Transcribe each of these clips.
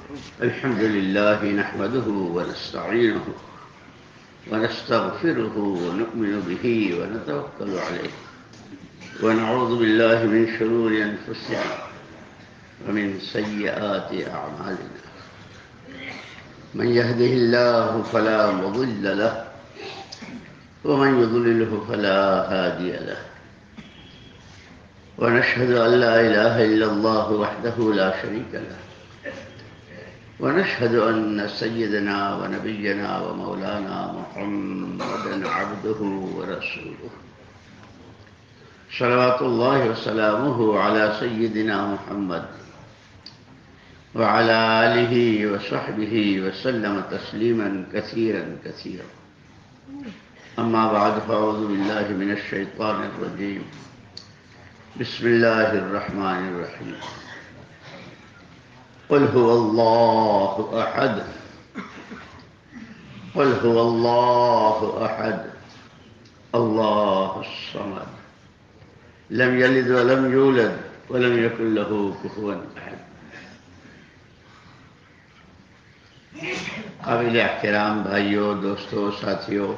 الحمد لله نحمده ونستعينه ونستغفره ونؤمن به ونتوكل عليه ونعوذ بالله من شرور أنفسنا ومن سيئات أعمالنا من يهده الله فلا مضل له ومن يضلله فلا هادي له ونشهد أن لا إله إلا الله وحده لا شريك له ونشهد أن سيدنا ونبينا ومولانا محمدا عبده ورسوله صلوات الله وسلامه على سيدنا محمد وعلى آله وصحبه وسلم تسليما كثيرا كثيرا أما بعد فأعوذ بالله من الشيطان الرجيم بسم الله الرحمن الرحيم قل هو الله أحد قل هو الله أحد الله الصمد لم يلد ولم يولد ولم يكن له كفوا أحد. قابل احترام بھائیوں، دوستوں، ساتھیوں،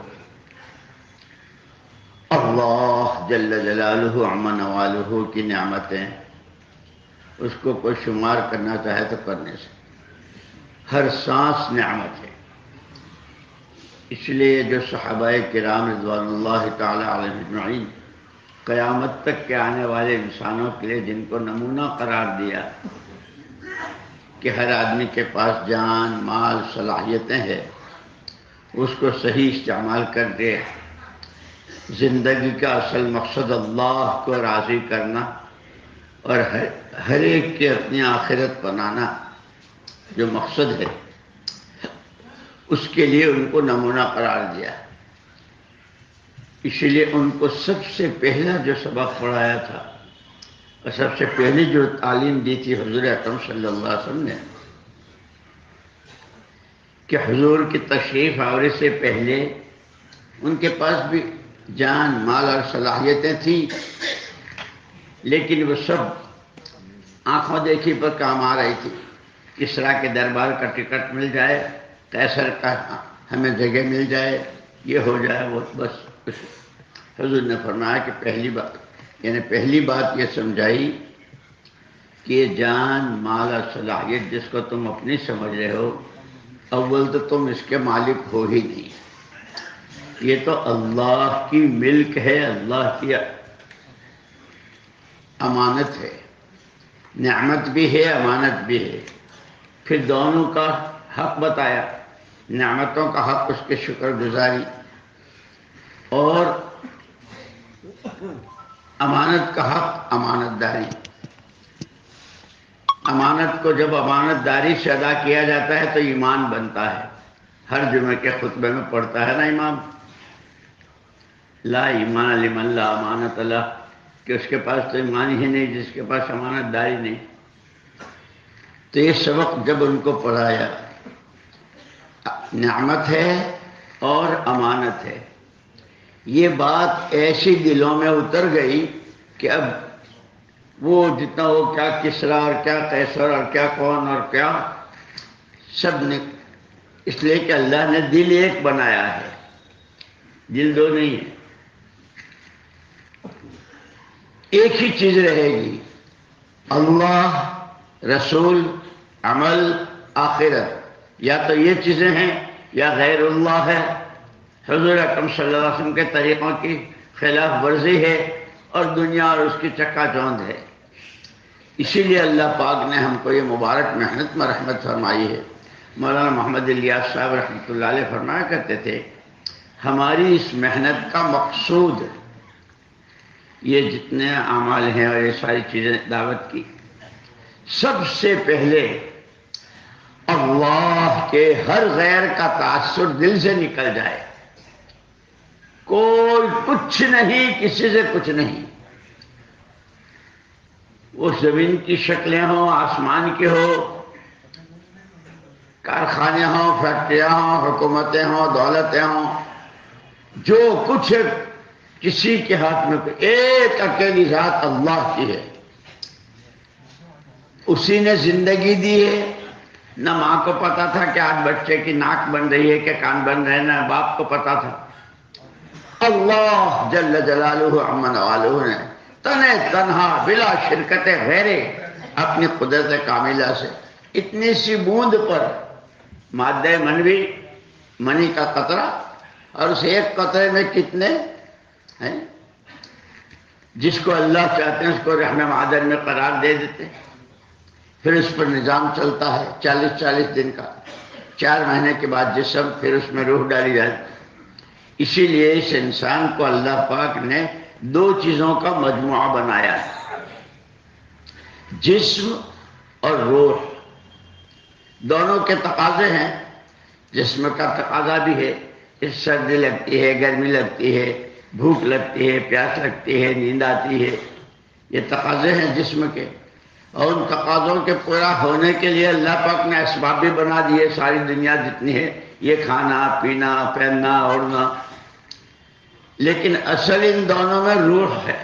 اللہ جل جلالہ عم نوالہ کی نعمتیں اس کو کوئی شمار کرنا چاہے تو کرنے سے ہر سانس نعمت ہے. اس لیے جو صحابہ کرام رضوان اللہ تعالی علیہم اجمعین قیامت تک کے آنے والے انسانوں کے لیے جن کو نمونہ قرار دیا کہ ہر آدمی کے پاس جان، مال، صلاحیتیں ہیں، اس کو صحیح استعمال کر کے زندگی کا اصل مقصد اللہ کو راضی کرنا اور ہر ایک کی اپنی آخرت بنانا جو مقصد ہے، اس کے لیے ان کو نمونہ قرار دیا. اس لیے ان کو سب سے پہلا جو سبق پڑھایا تھا اور سب سے پہلی جو تعلیم دی تھی حضور اکرم صلی اللہ علیہ وسلم نے کہ حضور کی تشریف آوری سے پہلے ان کے پاس بھی جان، مال اور صلاحیتیں تھیں، لیکن وہ سب آنکھوں دیکھی پر کام آ رہی تھی. کسریٰ کے دربار کا ٹکٹ مل جائے، قیصر کا ہمیں جگہ مل جائے، یہ ہو جائے، وہ بس. حضور نے فرمایا کہ پہلی بات یہ سمجھائی کہ جان، مال اور صلاحیت جس کو تم اپنی سمجھ رہے ہو، اول تو تم اس کے مالک ہو ہی نہیں. یہ تو اللہ کی ملک ہے، اللہ کی امانت ہے، نعمت بھی ہے، امانت بھی ہے. پھر دونوں کا حق بتایا، نعمتوں کا حق اس کے شکر گزاری اور امانت کا حق امانت داری. امانت کو جب امانت داری سے ادا کیا جاتا ہے تو ایمان بنتا ہے. ہر جمعے کے خطبے میں پڑھتا ہے نا امام، لا ایمان لمن لا امانت لہ، کہ اس کے پاس تو ایمان ہی نہیں جس کے پاس امانت داری نہیں. تو یہ سبق جب ان کو پڑھایا، نعمت ہے اور امانت ہے، یہ بات ایسی دلوں میں اتر گئی کہ اب وہ جتنا وہ کیا کسریٰ اور کیا قیصر اور کیا کون اور کیا سب نے، اس لیے کہ اللہ نے دل ایک بنایا ہے، دل دو نہیں ہے. ایک ہی چیز رہے گی، اللہ، رسول، عمل، آخرت. یا تو یہ چیزیں ہیں یا غیر اللہ ہے، حضور اکرم صلی اللہ علیہ وسلم کے طریقوں کی خلاف ورزی ہے اور دنیا اور اس کی چکا چوند ہے. اسی لیے اللہ پاک نے ہم کو یہ مبارک محنت میں رحمت فرمائی ہے. مولانا محمد الیاس صاحب رحمۃ اللہ علیہ فرمایا کرتے تھے، ہماری اس محنت کا مقصود یہ جتنے اعمال ہیں اور یہ ساری چیزیں دعوت کی، سب سے پہلے اللہ کے ہر غیر کا تاثر دل سے نکل جائے. کوئی کچھ نہیں، کسی سے کچھ نہیں. وہ زمین کی شکلیں ہوں، آسمان کی ہو، کارخانے ہوں، فیکٹریاں ہوں، حکومتیں ہوں، دولتیں ہوں، جو کچھ ہے کسی کے ہاتھ میں ایک اکیلی ذات اللہ کی ہے. اسی نے زندگی دی ہے، نہ ماں کو پتا تھا کہ آج بچے کی ناک بن رہی ہے کہ کان بن رہے ہیں، نہ باپ کو پتا تھا۔ اللہ جل جلالہ عما نوالہ نے تنہ تنہا بلا شرکت غیرے اپنی قدرت کاملہ سے اتنی سی بوند پر مادہ منوی، منی کا قطرہ، اور اس ایک قطرے میں کتنے ہیں، جس کو اللہ چاہتے ہیں اس کو رحم معدن میں قرار دے دیتے ہیں، پھر اس پر نظام چلتا ہے 40 دن کا، 4 مہینے کے بعد جسم، پھر اس میں روح ڈالی جاتی ہے۔ اسی لیے اس انسان کو اللہ پاک نے 2 چیزوں کا مجموعہ بنایا ہے، جسم اور روح۔ دونوں کے تقاضے ہیں، جسم کا تقاضا بھی ہے، اس سردی لگتی ہے، گرمی لگتی ہے، بھوک لگتی ہے، پیاس لگتی ہے، نیند آتی ہے، یہ تقاضے ہیں جسم کے، اور ان تقاضوں کے پورا ہونے کے لیے اللہ پاک نے اسباب بھی بنا دیے۔ ساری دنیا جتنی ہے، یہ کھانا پینا پہننا اوڑھنا، لیکن اصل ان دونوں میں روح ہے۔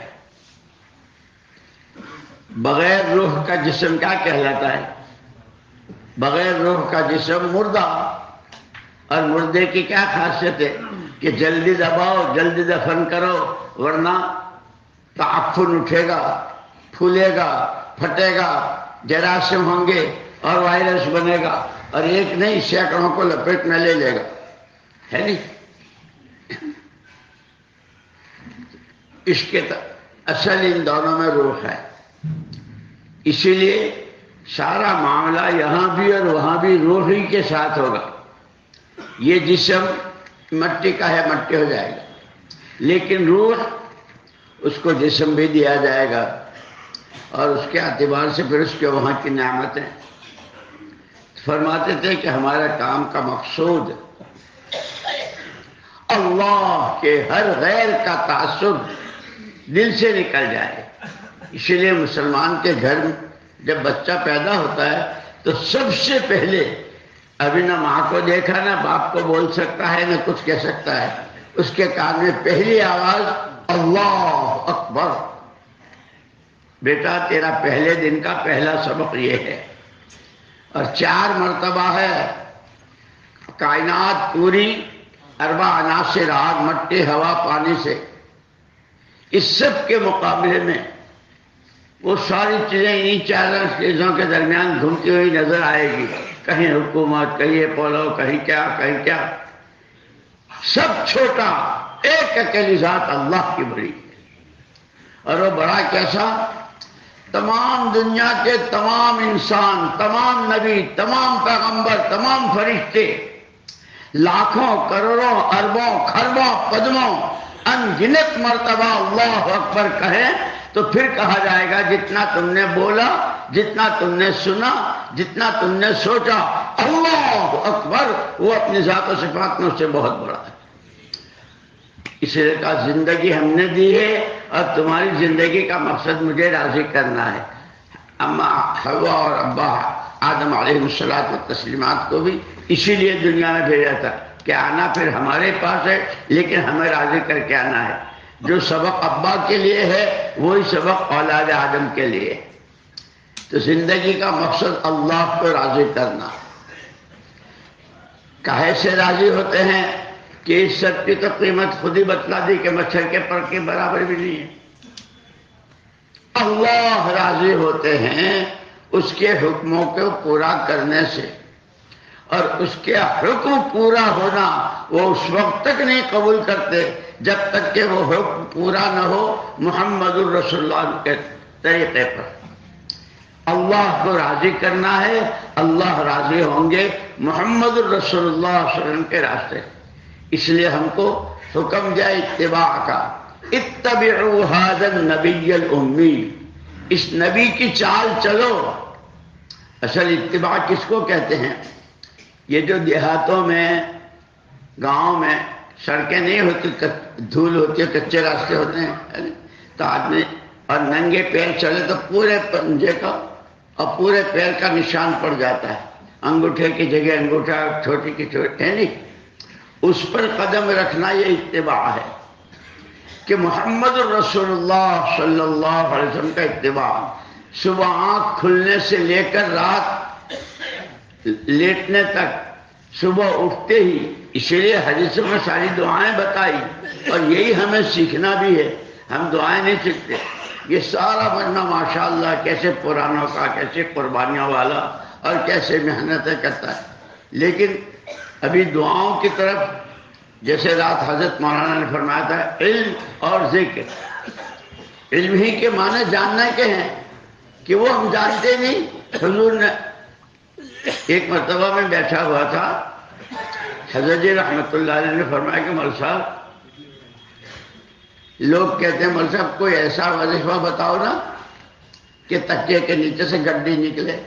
بغیر روح کا جسم کیا کہلاتا ہے؟ بغیر روح کا جسم مردہ، اور مردے کی کیا خاصیت ہے کہ جلدی دباؤ، جلدی دفن کرو، ورنہ تعفن اٹھے گا، پھولے گا، پھٹے گا، جراثیم ہوں گے اور وائرس بنے گا، اور ایک نہیں سینکڑوں کو لپیٹ میں لے لے گا، ہے نہیں؟ اس کے اصل ان دونوں میں روح ہے۔ اسی لیے سارا معاملہ یہاں بھی اور وہاں بھی روح ہی کے ساتھ ہوگا۔ یہ جسم مٹی کا ہے، مٹی ہو جائے گا، لیکن روح اس کو جسم بھی دیا جائے گا، اور اس کے اعتبار سے پھر اس کے وہاں کی نعمتیں۔ فرماتے تھے کہ ہمارے کام کا مقصود اللہ کے ہر غیر کا تعصب دل سے نکل جائے۔ اسی لیے مسلمان کے گھر میں جب بچہ پیدا ہوتا ہے تو سب سے پہلے، ابھی نہ ماں کو دیکھا نہ باپ کو بول سکتا ہے نہ کچھ کہہ سکتا ہے، اس کے کان میں پہلی آواز اللہ اکبر۔ بیٹا تیرا پہلے دن کا پہلا سبق یہ ہے، اور 4 مرتبہ ہے۔ کائنات پوری 4 عناصر، آگ مٹی ہوا پانی سے، اس سب کے مقابلے میں وہ ساری چیزیں انہی 4 چیزوں کے درمیان گھومتی ہوئی نظر آئے گی، کہیں حکومت، کہیں پولو، کہیں کیا، سب چھوٹا، ایک اکیلی ذات اللہ کی بڑی ہے۔ اور وہ بڑا کیسا؟ تمام دنیا کے تمام انسان، تمام نبی، تمام پیغمبر، تمام فرشتے لاکھوں کروڑوں اربوں خربوں پدموں انگنت مرتبہ اللہ اکبر کہیں تو پھر کہا جائے گا جتنا تم نے بولا، جتنا تم نے سنا، جتنا تم نے سوچا، اللہ اکبر، وہ اپنی ذات و صفات میں اس سے بہت بڑا ہے۔ اس لیے کا زندگی ہم نے دی ہے، اور تمہاری زندگی کا مقصد مجھے راضی کرنا ہے۔ اما حوا اور ابا آدم علیہ الصلوۃ والتسلیمات کو بھی اسی لیے دنیا میں بھیجا تھا کہ آنا پھر ہمارے پاس ہے، لیکن ہمیں راضی کر کے آنا ہے۔ جو سبق ابا کے لیے ہے وہی سبق اولاد آدم کے لیے۔ تو زندگی کا مقصد اللہ کو راضی کرنا۔ کاہے سے راضی ہوتے ہیں کہ اس سب کی تو قیمت خود ہی بتلا دی کہ مچھر کے پر کے برابر بھی نہیں ہے۔ اللہ راضی ہوتے ہیں اس کے حکموں کو پورا کرنے سے، اور اس کے حکم پورا ہونا وہ اس وقت تک نہیں قبول کرتے جب تک کہ وہ حکم پورا نہ ہو محمد الرسول اللہ کے طریقے پر۔ اللہ کو راضی کرنا ہے، اللہ راضی ہوں گے محمد الرسول اللہ صلی اللہ علیہ وسلم کے راستے۔ اس لیے ہم کو حکم دیا اتباع کا، اتبعوا ھذا النبی الامی، اس نبی کی چال چلو۔ اصل اتباع کس کو کہتے ہیں؟ یہ جو دیہاتوں میں، گاؤں میں سڑکیں نہیں ہوتی، دھول ہوتی ہے، کچے راستے ہوتے ہیں، تو آدمی اور ننگے پیر چلے تو پورے پنجے کا اور پورے پیر کا نشان پڑ جاتا ہے، انگوٹھے کی جگہ انگوٹھا، چھوٹی کی چھوٹی ہے نہیں، اس پر قدم رکھنا یہ اتباع ہے کہ محمد الرسول اللہ صلی اللہ علیہ وسلم کا اتباع۔ صبح آنکھ کھلنے سے لے کر رات لیٹنے تک، صبح اٹھتے ہی، اسی لیے حدیثوں میں ساری دعائیں بتائی، اور یہی ہمیں سیکھنا بھی ہے. ہم دعائیں نہیں سیکھتے. یہ سارا بننا ماشاءاللہ کیسے پرانوں کا، کیسے قربانیوں والا اور کیسے محنتیں کرتا ہے. لیکن ابھی دعاؤں کی طرف، جیسے رات حضرت مولانا نے فرمایا تھا علم اور ذکر. علم ہی کے معنی جاننے کے ہیں کہ وہ ہم جانتے نہیں. حضور نے ایک مرتبہ میں بیٹھا ہوا تھا، حضرت جی رحمت اللہ علیہ نے فرمایا کہ مول صاحب، لوگ کہتے ہیں مول صاحب کوئی ایسا وظیفہ بتاؤ نا کہ تکیے کے نیچے سے گڈی نکلے.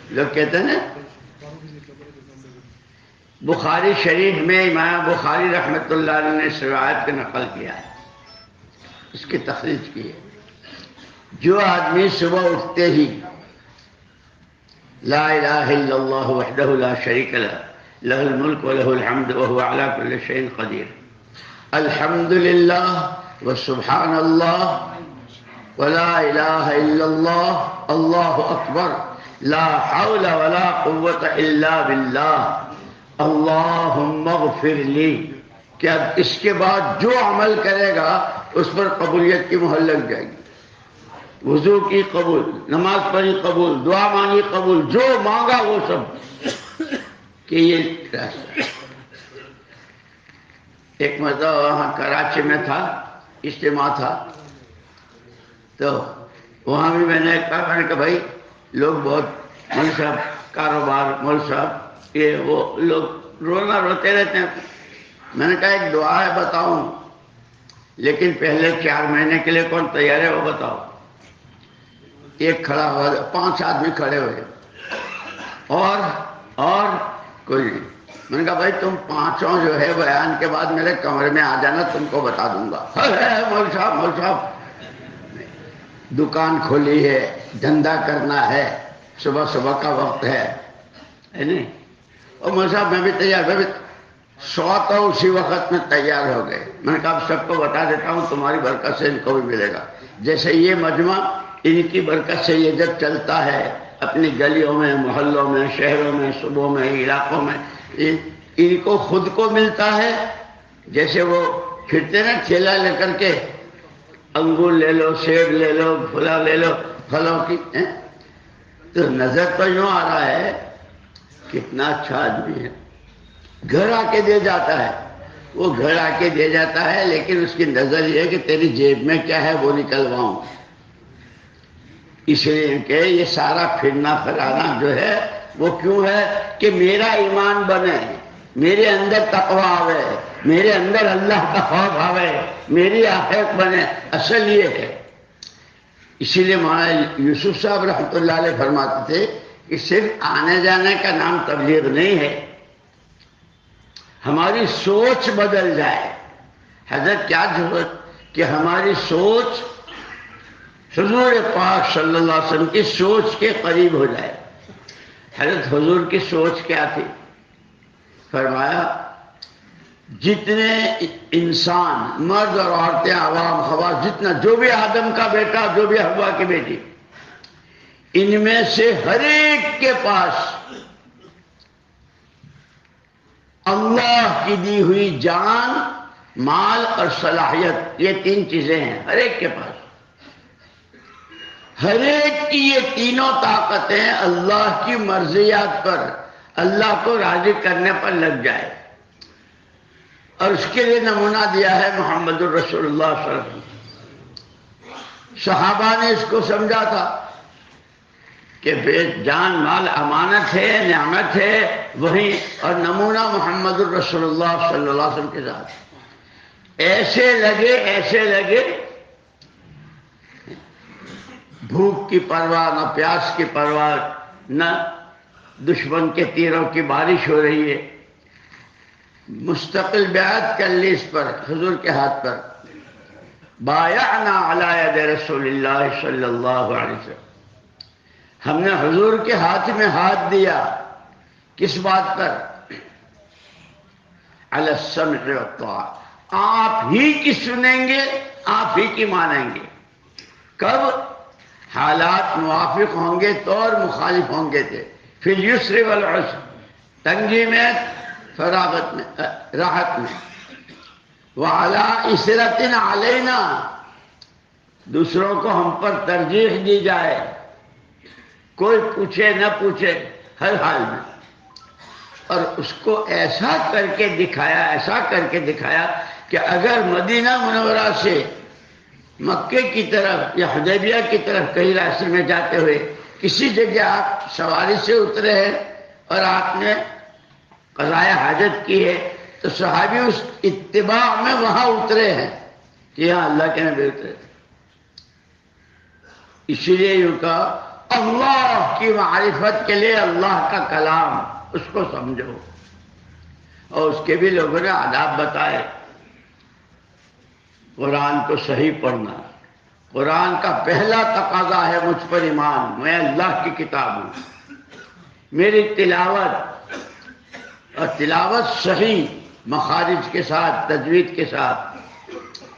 لوگ کہتے ہیں نا. بخاری شریف میں امام بخاری رحمت اللہ علیہ نے اس روایت کو نقل کیا ہے، اس کی تخریج کی ہے. جو آدمی صبح اٹھتے ہی لا الہ الا اللہ وحدہ لا شریک لہ لہ الملک ولہ الحمد وہو علی کل شیء قدیر، الحمد للہ وسبحان اللہ ولا الہ الا اللہ اللہ اکبر لا حول ولا قوت الا باللہ اللہم اغفر لی، کہ اب اس کے بعد جو عمل کرے گا اس پر قبولیت کی مہر لگ جائے گی. وضو کی قبول، نماز پڑھی قبول، دعا مانگی قبول، جو مانگا وہ سب. کہ یہ راستہ. ایک مرتبہ وہاں کراچی میں تھا، اجتماع تھا، تو وہاں بھی میں نے کہا بھائی لوگ بہت مول صاحب کاروبار، مول صاحب یہ وہ لوگ رونا روتے رہتے ہیں. میں نے کہا ایک دعا ہے بتاؤں، لیکن پہلے 4 مہینے کے لیے کون تیار ہے وہ بتاؤ. ایک کھڑا ہوا، 5 آدمی کھڑے ہوئے، اور کوئی نہیں. میں نے کہا بھائی تم 5 جو ہے بیان کے بعد میرے کمرے میں آ جانا، تم کو بتا دوں گا. مول صاحب دکان کھولی ہے، دھندا کرنا ہے، صبح صبح کا وقت ہے نہیں. اور مول صاحب میں بھی تیار، میں بھی سوتا اسی وقت میں تیار ہو گئے. میں نے کہا اب سب کو بتا دیتا ہوں، تمہاری برکت سے ان کو بھی ملے گا. جیسے یہ مجمع ان کی برکت سے یہ جب چلتا ہے اپنی گلیوں میں، محلوں میں، شہروں میں، صوبوں میں، علاقوں میں، ان کو خود کو ملتا ہے. جیسے وہ پھرتے نا ٹھیلا لے کر کے، انگور لے لو، سیب لے لو، پھلا لے لو، پھلوں کی. تو نظر تو یوں آ رہا ہے کتنا اچھا آدمی ہے، گھر آ کے دے جاتا ہے. وہ گھر آ کے دے جاتا ہے، لیکن اس کی نظر یہ ہے کہ تیری جیب میں کیا ہے وہ نکلواؤں. اس لیے کہ یہ سارا پھرنا پھرانا جو ہے وہ کیوں ہے کہ میرا ایمان بنے، میرے اندر تقوی آوے، میرے اندر اللہ کا خوف آوے، میری آخرت بنے. اصل یہ ہے. اسی لیے مولانا یوسف صاحب رحمۃ اللہ علیہ فرماتے تھے کہ صرف آنے جانے کا نام تبلیغ نہیں ہے، ہماری سوچ بدل جائے. حضرت کیا ضرورت کہ ہماری سوچ حضور پاک صلی اللہ علیہ وسلم کی سوچ کے قریب ہو جائے. حضرت حضور کی سوچ کیا تھی؟ فرمایا جتنے انسان، مرد اور عورتیں، عوام، خواص، جتنا جو بھی آدم کا بیٹا، جو بھی حوا کی بیٹی، ان میں سے ہر ایک کے پاس اللہ کی دی ہوئی جان، مال اور صلاحیت، یہ 3 چیزیں ہیں ہر ایک کے پاس. ہر ایک کی یہ تینوں طاقتیں اللہ کی مرضیات پر، اللہ کو راضی کرنے پر لگ جائے. اور اس کے لیے نمونہ دیا ہے محمد الرسول اللہ صلی اللہ علیہ وسلم. صحابہ نے اس کو سمجھا تھا کہ بے جان مال امانت ہے، نعمت ہے، وہی اور نمونہ محمد الرسول اللہ صلی اللہ علیہ وسلم کے ساتھ. ایسے لگے بھوک کی پرواہ نہ، پیاس کی پرواہ نہ، دشمن کے تیروں کی بارش ہو رہی ہے. مستقل بیعت کر لی اس پر، حضور کے ہاتھ پر. بایعنا علی ید رسول اللہ صلی اللہ علیہ وسلم. ہم نے حضور کے ہاتھ میں ہاتھ دیا. کس بات پر؟ علی السمع والطاعہ. آپ ہی کی سنیں گے، آپ ہی کی مانیں گے. کب؟ حالات موافق ہوں گے تو، اور مخالف ہوں گے تھے. فی الیسر والعسر، تنگی میں، فراغت میں، راحت میں، وعلی اسرۃ علینا، دوسروں کو ہم پر ترجیح دی جائے، کوئی پوچھے نہ پوچھے، ہر حال میں. اور اس کو ایسا کر کے دکھایا کہ اگر مدینہ منورہ سے مکے کی طرف یا حدیبیہ کی طرف کہیں راستے میں جاتے ہوئے کسی جگہ آپ سواری سے اترے ہیں اور آپ نے قضائے حاجت کی ہے تو صحابی اس اتباع میں وہاں اترے ہیں کہ یہاں اللہ کے نبی اترے. اسی لیے یوں کہا اللہ کی معرفت کے لیے اللہ کا کلام، اس کو سمجھو. اور اس کے بھی لوگوں نے آداب بتائے. قرآن کو صحیح پڑھنا، قرآن کا پہلا تقاضا ہے مجھ پر ایمان، میں اللہ کی کتاب ہوں. میری تلاوت، اور تلاوت صحیح مخارج کے ساتھ، تجوید کے ساتھ،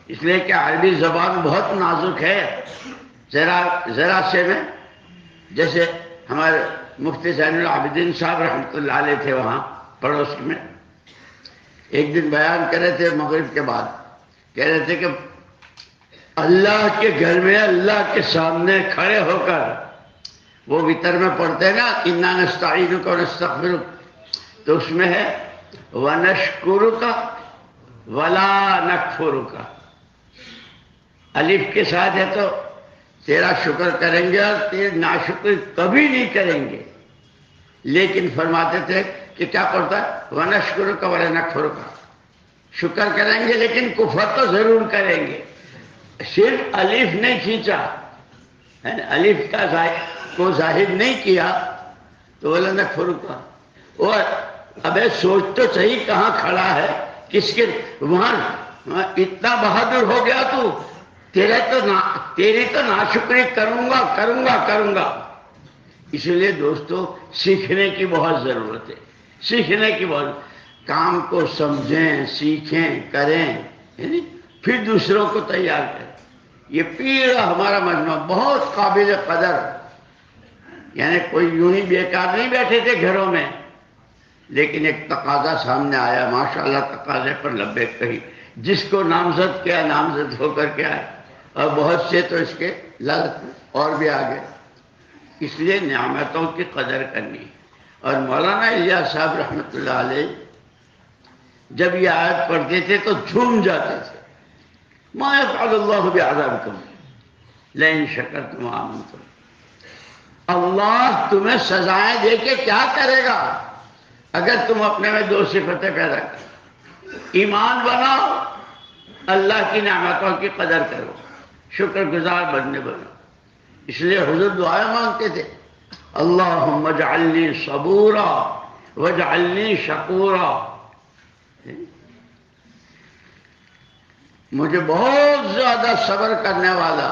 اس لیے کہ عربی زبان بہت نازک ہے. ذرا سے میں، جیسے ہمارے مفتی زین العابدین صاحب رحمۃ اللہ علیہ تھے وہاں پڑوس میں، ایک دن بیان کر رہے تھے مغرب کے بعد، کہہ رہے تھے کہ اللہ کے گھر میں اللہ کے سامنے کھڑے ہو کر وہ وتر میں پڑھتے ہیں نا انا نستعینک ونستغفرک، تو اس میں ہے ونشکرک ولا نکفرک، الف کے ساتھ ہے تو تیرا شکر کریں گے اور تیری ناشکری کبھی نہیں کریں گے. لیکن فرماتے تھے کہ کیا پڑھتا ہے ونشکرک ولا نکفرک، شکر کریں گے لیکن کفر تو ضرور کریں گے. صرف الف نہیں کھینچا، الف کا کو ظاہر نہیں کیا تو ولا نکفرک. اور اب سوچ تو صحیح کہاں کھڑا ہے، کس کے وہاں اتنا بہادر ہو گیا تو تیری تو ناشکری کروں گا. اس لیے دوستو سیکھنے کی بہت ضرورت ہے، سیکھنے کی بہت، کام کو سمجھیں، سیکھیں، کریں، یعنی پھر دوسروں کو تیار کریں. یہ پیڑا ہمارا مجموعہ بہت قابل قدر، یعنی کوئی یوں ہی بیکار نہیں بیٹھے تھے گھروں میں، لیکن ایک تقاضا سامنے آیا، ماشاءاللہ تقاضے پر لبیک کہی، جس کو نامزد کیا نامزد ہو کر کے آئے، اور بہت سے تو اس کے لالچ میں اور بھی آگے. اس لیے نعمتوں کی قدر کرنی. اور مولانا الیاس صاحب رحمۃ اللہ علیہ جب یہ آیت پڑھتے تھے تو جھوم جاتے تھے. ما یفعل اللہ بعذابکم لئن شکرتم وآمنتم، اللہ تمہیں سزائیں دے کے کیا کرے گا اگر تم اپنے میں دو صفتیں پیدا کرو، ایمان بناؤ، اللہ کی نعمتوں کی قدر کرو، شکر گزار بننے بنو. اس لیے حضور دعائیں مانگتے تھے، اللہم اجعلنی صبورا واجعلنی شکورا، مجھے بہت زیادہ صبر کرنے والا،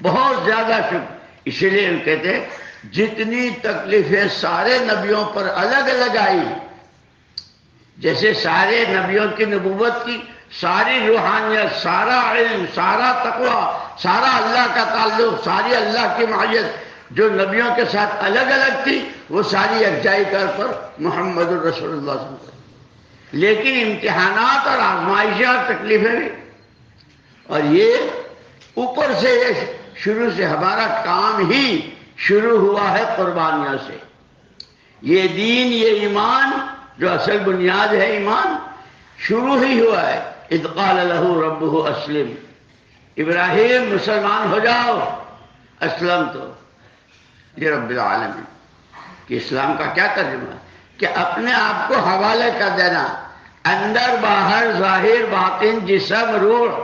بہت زیادہ شکر. اسی لیے ہم کہتے ہیں جتنی تکلیفیں سارے نبیوں پر الگ الگ آئی، جیسے سارے نبیوں کی نبوت کی ساری روحانیت، سارا علم، سارا تقوی، سارا اللہ کا تعلق، ساری اللہ کی معیت جو نبیوں کے ساتھ الگ الگ تھی، وہ ساری یکجائی کر پر محمد الرسول اللہ صلی اللہ علیہ وسلم. لیکن امتحانات اور آزمائشیں اور تکلیفیں بھی، اور یہ اوپر سے شروع سے ہمارا کام ہی شروع ہوا ہے قربانیوں سے. یہ دین، یہ ایمان جو اصل بنیاد ہے، ایمان شروع ہی ہوا ہے. اذ قال له ربه اسلم، ابراہیم مسلمان ہو جاؤ، اسلم تو یہ رب العالمین. کہ اسلام کا کیا ترجمہ ہے کہ اپنے آپ کو حوالے کر دینا، اندر باہر، ظاہر باطن، جسم روح،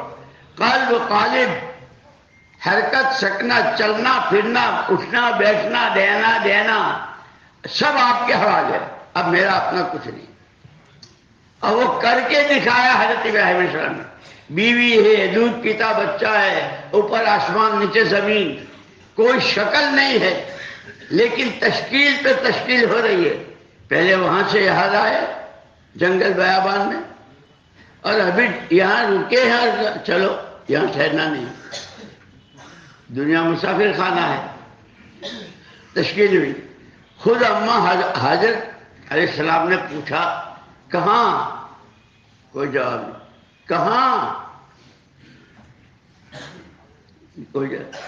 قلب قالب، حرکت سکنا، چلنا پھرنا، اٹھنا بیٹھنا، دینا سب آپ کے حوالے. اب میرا اپنا کچھ نہیں. اور وہ کر کے دکھایا حضرت ابراہیم علیہ السلام نے. بیوی ہے، دودھ پیتا بچہ ہے، اوپر آسمان نیچے زمین، کوئی شکل نہیں ہے، لیکن تشکیل پہ تشکیل ہو رہی ہے. پہلے وہاں سے یہاں آئے جنگل بیابان میں، اور ابھی یہاں رکے ہیں، اور چلو یہاں ٹھہرنا نہیں، دنیا مسافر خانہ ہے. تشکیل ہوئی. خود اماں حاجر علیہ السلام نے پوچھا کہاں؟ کوئی جواب نہیں. کہاں؟ کوئی جواب.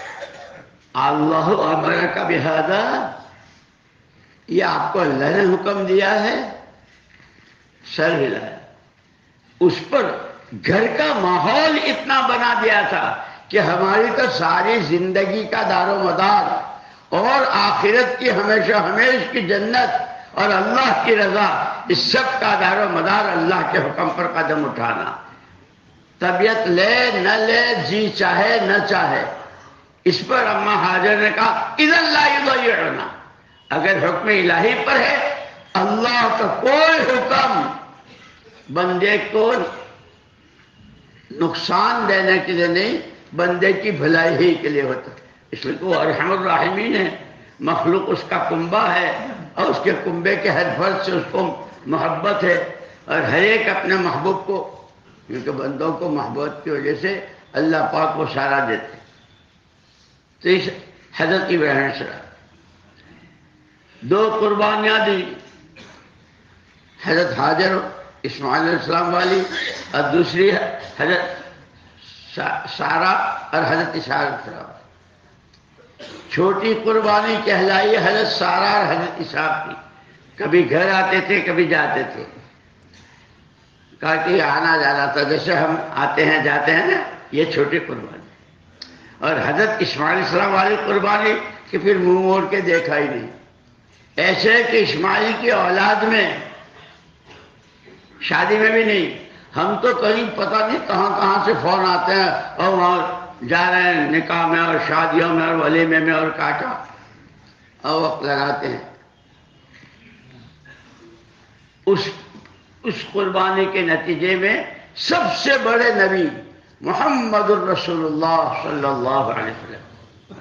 اللہ امرک بہذا، یہ آپ کو اللہ نے حکم دیا ہے؟ سر ہلایا. اس پر گھر کا ماحول اتنا بنا دیا تھا کہ ہماری تو ساری زندگی کا دار و مدار اور آخرت کی ہمیشہ ہمیش کی جنت اور اللہ کی رضا، اس سب کا دار و مدار اللہ کے حکم پر قدم اٹھانا. طبیعت لے نہ لے، جی چاہے نہ چاہے. اس پر اماں حاجر نے کہا اذن لا یضیعنا، اگر حکم الہی پر ہے، اللہ کا کوئی حکم بندے کو نقصان دینے کے لیے نہیں، بندے کی بھلائی ہی کے لیے ہوتا. اس لیے وہ ارحم الراحمین ہے. مخلوق اس کا کنبہ ہے اور اس کے کنبے کے ہر فرد سے اس کو محبت ہے، اور ہر ایک اپنے محبوب کو، کیونکہ بندوں کو محبت کی وجہ سے اللہ پاک کو سارا دیتے. تو اس حضرت ابراہیم السلام 2 قربانیاں دی، حضرت حاجر اسماعیل علیہ السلام والی، اور دوسری حضرت سارہ اور حضرت اسحاق علیہ السلام. چھوٹی قربانی کہلائی حضرت سارہ اور حضرت اسحاق کی. کبھی گھر آتے تھے، کبھی جاتے تھے. کہا کہ آنا جانا تھا، جیسے ہم آتے ہیں جاتے ہیں نا، یہ چھوٹی قربانی. اور حضرت اسماعیل علیہ السلام والی قربانی کہ پھر منہ موڑ کے دیکھا ہی نہیں. ایسے کہ اسماعیل کی اولاد میں شادی میں بھی نہیں. ہم تو کہیں پتہ نہیں کہاں سے فون آتے ہیں اور وہاں جا رہے ہیں نکاح میں اور شادیوں میں اور ولیمے میں اور کاٹا اور وقت لگاتے ہیں. اس قربانی کے نتیجے میں سب سے بڑے نبی محمد الرسول اللہ صلی اللہ علیہ وسلم،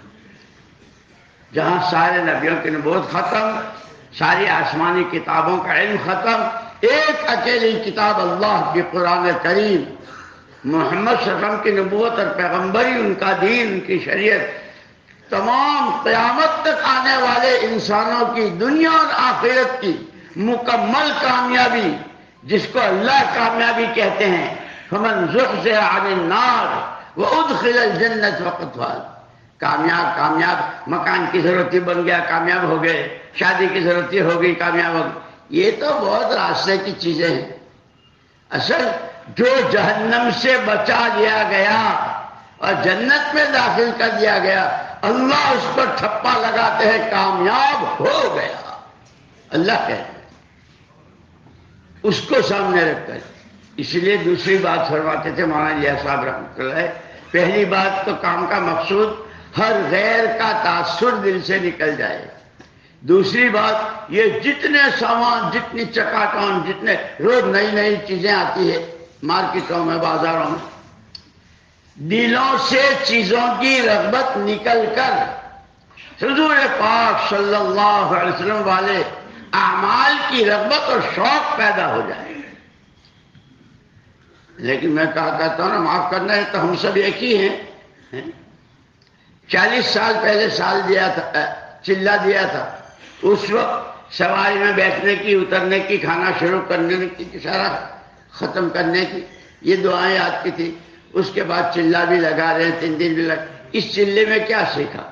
جہاں سارے نبیوں کی نبوت ختم، ساری آسمانی کتابوں کا علم ختم، ایک اکیلی کتاب اللہ کی قرآن کریم، محمد صلی اللہ علیہ وسلم کی نبوت اور پیغمبری، ان کا دین، ان کی شریعت، تمام قیامت تک آنے والے انسانوں کی دنیا اور آخرت کی مکمل کامیابی، جس کو اللہ کامیابی کہتے ہیں. فمن زحزح عن النار وادخل الجنت فقد فاز. کامیاب مکان کی ضرورت ہی بن گیا، کامیاب ہو گئے. شادی کی ضرورت ہی ہو گئی، کامیاب ہو گئی. یہ تو بہت راستے کی چیزیں ہیں. اصل جو جہنم سے بچا لیا گیا اور جنت میں داخل کر دیا گیا، اللہ اس پر ٹھپا لگاتے ہیں کامیاب ہو گیا. اللہ کہتے ہیں اس کو سامنے رکھ کر. اس لیے دوسری بات فرماتے تھے مولانا جی صاحب رحمۃ اللہ، پہلی بات تو کام کا مقصود ہر غیر کا تاثر دل سے نکل جائے. دوسری بات یہ جتنے سامان، جتنی چکاٹون، جتنے روز نئی نئی چیزیں آتی ہے مارکیٹوں میں، بازاروں میں، دلوں سے چیزوں کی رغبت نکل کر حضور پاک صلی اللہ علیہ وسلم والے اعمال کی رغبت اور شوق پیدا ہو جائے. لیکن میں کہتا ہوں نا، معاف کرنا ہے تو ہم سب ایک ہی ہیں. 40 سال پہلے سال دیا تھا، چلہ دیا تھا. اس وقت سواری میں بیٹھنے کی، اترنے کی، کھانا شروع کرنے کی، سارا ختم کرنے کی یہ دعائیں یاد کی تھی. اس کے بعد چلہ بھی لگا رہے ہیں، 3 دن بھی لگا. اس چلے میں کیا سیکھا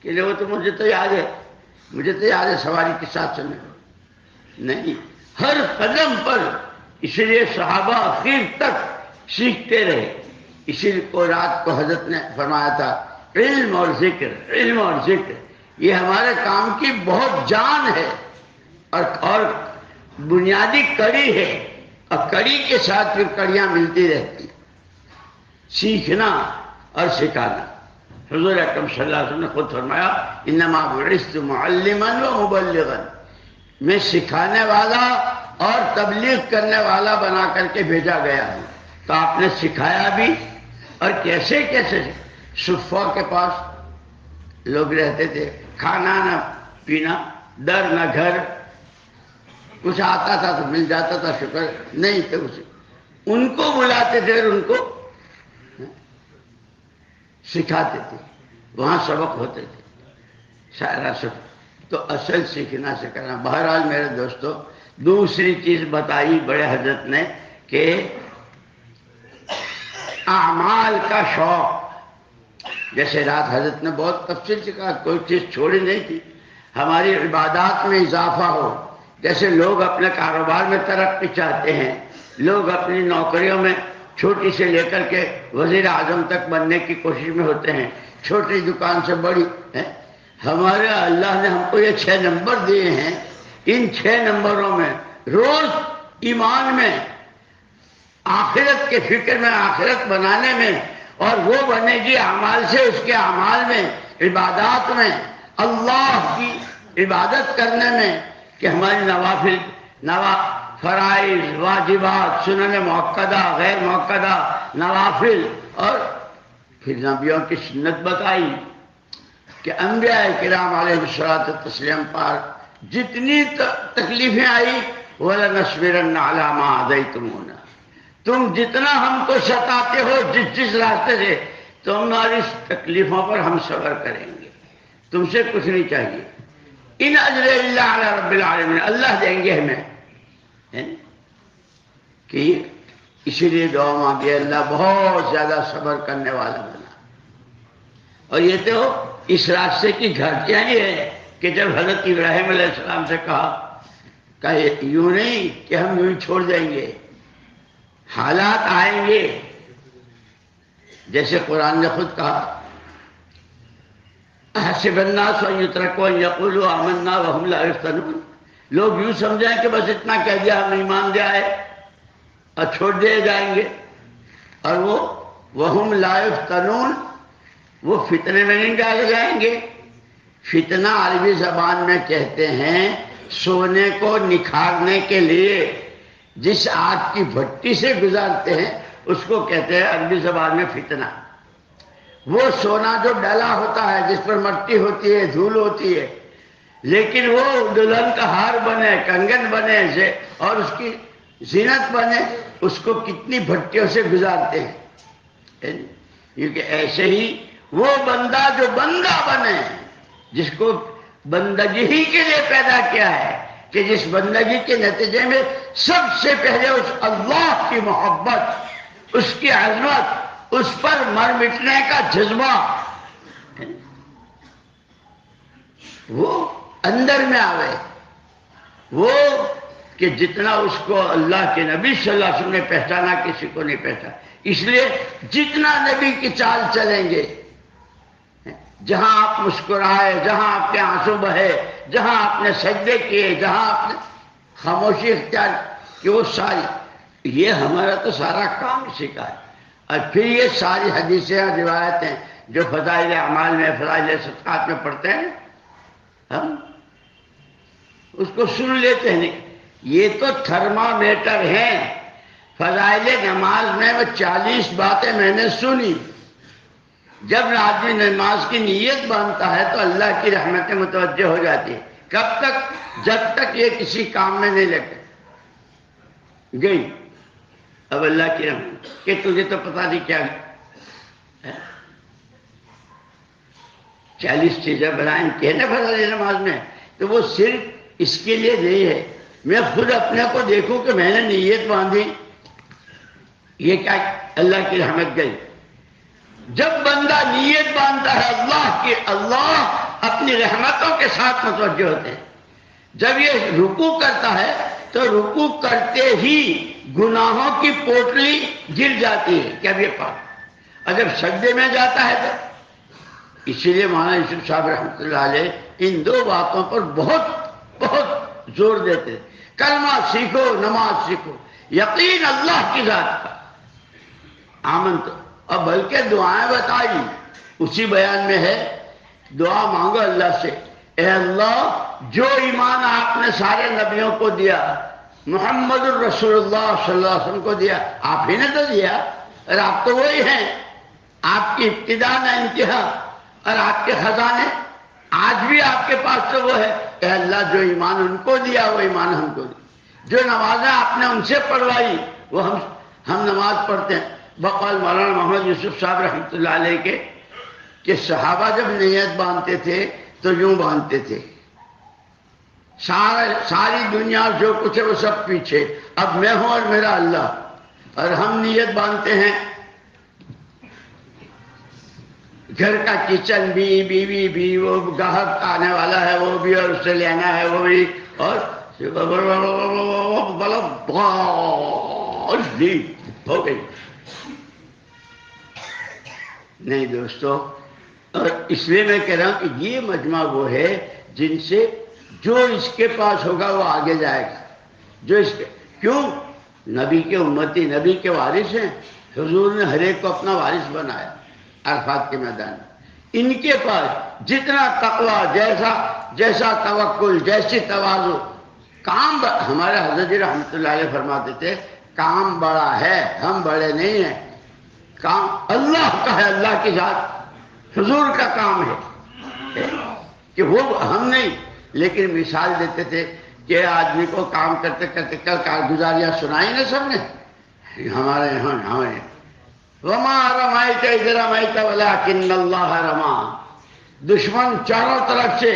کہ وہ تو مجھے تو یاد ہے سواری کے ساتھ چلنے نہیں، ہر قدم پر. اسی لیے صحابہ آخر تک سیکھتے رہے. اسی کو رات کو حضرت نے فرمایا تھا علم اور ذکر، علم اور ذکر یہ ہمارے کام کی بہت جان ہے اور بنیادی کڑی ہے. اور کڑی کے ساتھ پھر کڑیاں ملتی رہتی. سیکھنا اور سکھانا. حضور اکرم صلی اللہ علیہ وسلم نے خود فرمایا انما بعثت معلما و مبلغا، میں سکھانے والا اور تبلیغ کرنے والا بنا کر کے بھیجا گیا ہوں. تو آپ نے سکھایا بھی، اور کیسے کیسے. صفہ کے پاس لوگ رہتے تھے، کھانا نہ پینا، در نہ گھر. کچھ آتا تھا تو مل جاتا تھا، شکر نہیں تو ان کو بلاتے تھے اور ان کو سکھاتے تھے. وہاں سبق ہوتے تھے سارا سب. تو اصل سیکھنا سکھانا. بہرحال میرے دوستو، دوسری چیز بتائی بڑے حضرت نے کہ اعمال کا شوق. جیسے رات حضرت نے بہت تفصیل سے کہا، کوئی چیز چھوڑی نہیں تھی. ہماری عبادات میں اضافہ ہو. جیسے لوگ اپنے کاروبار میں ترقی چاہتے ہیں، لوگ اپنی نوکریوں میں چھوٹی سے لے کر کے وزیر اعظم تک بننے کی کوشش میں ہوتے ہیں، چھوٹی دکان سے بڑی ہے. ہمارے اللہ نے ہم کو یہ 6 نمبر دیے ہیں. ان 6 نمبروں میں روز ایمان میں، آخرت کے فکر میں، آخرت بنانے میں، اور وہ بنے گی اعمال سے، اس کے اعمال میں، عبادات میں، اللہ کی عبادت کرنے میں، کہ ہماری نوافل، فرائض، واجبات، سنن مؤکدہ، غیر مؤکدہ، نوافل. اور پھر نبیوں کی سنت بتائی کہ انبیاء کرام علیہ الصلوۃ والتسلیم پر جتنی تکلیفیں آئی، وَلَنَصْبِرَنَّ عَلَىٰ مَا عَصَيْتُمُونَا، تم جتنا ہم کو ستاتے ہو جس راستے سے، تمہاری تکلیفوں پر ہم صبر کریں گے. تم سے کچھ نہیں چاہیے. ان اجر الا علی رب العالمین، اللہ دیں گے ہمیں. کہ اسی لیے دعا مانگے اللہ بہت زیادہ صبر کرنے والا بنا. اور یہ تو اس راستے کی گھاٹیاں ہی ہے کہ جب حضرت ابراہیم علیہ السلام سے کہا یوں نہیں کہ ہم یوں چھوڑ جائیں گے، حالات آئیں گے. جیسے قرآن نے خود کہا، حسب الناس ان یترکوا ان یقولوا آمنا وهم لا یفتنون، لوگ یوں سمجھیں کہ بس اتنا کہہ دیا ہم ایمان لے آئے اور چھوڑ دیے جائیں گے. اور وہ وهم لا یفتنون، وہ فتنے میں نہیں ڈالے جائیں گے. فتنہ عربی زبان میں کہتے ہیں سونے کو نکھارنے کے لیے جس آگ کی بھٹی سے گزارتے ہیں اس کو کہتے ہیں عربی زبان میں فتنہ. وہ سونا جو ڈلا ہوتا ہے، جس پر مٹی ہوتی ہے، دھول ہوتی ہے، لیکن وہ دلہن کا ہار بنے، کنگن بنے اور اس کی زینت بنے، اس کو کتنی بھٹیوں سے گزارتے ہیں. کیونکہ ایسے ہی وہ بندہ جو بندہ بنے، جس کو بندگی ہی کے لیے پیدا کیا ہے، کہ جس بندگی کے نتیجے میں سب سے پہلے اس اللہ کی محبت، اس کی عظمت، اس پر مر مٹنے کا جذبہ وہ اندر میں آوے. وہ کہ جتنا اس کو اللہ کے نبی صلی اللہ علیہ وسلم نے پہچانا کسی کو نہیں پہچانا. اس لیے جتنا نبی کی چال چلیں گے، جہاں آپ مسکرائے، جہاں آپ کے آنسو بہے، جہاں آپ نے سجدے کیے، جہاں آپ نے خاموشی اختیار کی، وہ ساری، یہ ہمارا تو سارا کام اسی کا ہے. اور پھر یہ ساری حدیثیں اور روایتیں جو فضائل اعمال میں، فضائل صدقات میں پڑھتے ہیں، ہم اس کو سن لیتے ہیں. یہ تو تھرمامیٹر ہیں. فضائل نماز میں وہ 40 باتیں میں نے سنی. جب آدمی نماز کی نیت باندھتا ہے تو اللہ کی رحمتیں متوجہ ہو جاتی ہے. کب تک؟ جب تک یہ کسی کام میں نہیں لگے گئی. اب اللہ کی رحمت کہ تجھے تو پتہ نہیں کیا 40 چیزیں بنائیں کہنے فضائل نماز میں، تو وہ صرف اس کے لیے نہیں ہے. میں خود اپنے کو دیکھوں کہ میں نے نیت باندھی، یہ کیا اللہ کی رحمت گئی. جب بندہ نیت باندھتا ہے اللہ کی، اللہ اپنی رحمتوں کے ساتھ متوجہ ہوتے ہیں. جب یہ رکوع کرتا ہے تو رکوع کرتے ہی گناہوں کی پوٹلی گر جاتی ہے کہ اب یہ پاک. اور جب سجدے میں جاتا ہے تو اسی لیے مولانا یوسف صاحب رحمۃ اللہ علیہ ان 2 باتوں پر بہت زور دیتے. کلمہ سیکھو، نماز سیکھو، یقین اللہ کی ذات کا، آمن تو، اور بلکہ دعائیں بتائی. اسی بیان میں ہے دعا مانگو اللہ سے، اے اللہ جو ایمان آپ نے سارے نبیوں کو دیا، محمد الرسول اللہ صلی اللہ علیہ وسلم کو دیا، آپ ہی نے تو دیا، اور آپ تو وہی ہیں. آپ کی ابتدا نہ انتہا، اور آپ کے خزانے آج بھی آپ کے پاس تو وہ ہے. اے اللہ جو ایمان ان کو دیا وہ ایمان ہم کو دیا. جو نمازیں آپ نے ان سے پڑھوائی وہ ہم نماز پڑھتے ہیں. بقول مولانا محمد یوسف صاحب رحمۃ اللہ علیہ کے کہ صحابہ جب نیت باندھتے تھے تو یوں باندھتے تھے ساری دنیا جو کچھ ہے وہ سب پیچھے، اب میں ہوں اور میرا اللہ، اور ہم نیت باندھتے ہیں گھر کا کچن بھی، بیوی بھی، وہ گاہک آنے والا ہے وہ بھی، اور اس سے لینا ہے وہ بھی، اور ہو گئی۔ نہیں دوستو، اور اس لیے میں کہہ رہا ہوں کہ یہ مجمع وہ ہے جن سے جو اس کے پاس ہوگا وہ آگے جائے گا، جو اس کے، کیوں؟ نبی کے امتی، نبی کے وارث ہیں، حضور نے ہر ایک کو اپنا وارث بنایا عرفات کے میدان میں۔ ان کے پاس جتنا تقوی، جیسا توکل، جیسی تواضع، کام ہمارے حضرت جی رحمۃ اللہ علیہ فرماتے تھے کام بڑا ہے، ہم بڑے نہیں ہیں، کام اللہ کا ہے، اللہ کی ذات، حضور کا کام ہے کہ وہ ہم نہیں۔ لیکن مثال دیتے تھے کہ آدمی کو کام کرتے کرتے کل کارگزاریاں سنائی نا سب نے ہمارے یہاں، وما رمائت اذ رمائت ولکن اللہ رما، دشمن چاروں طرف سے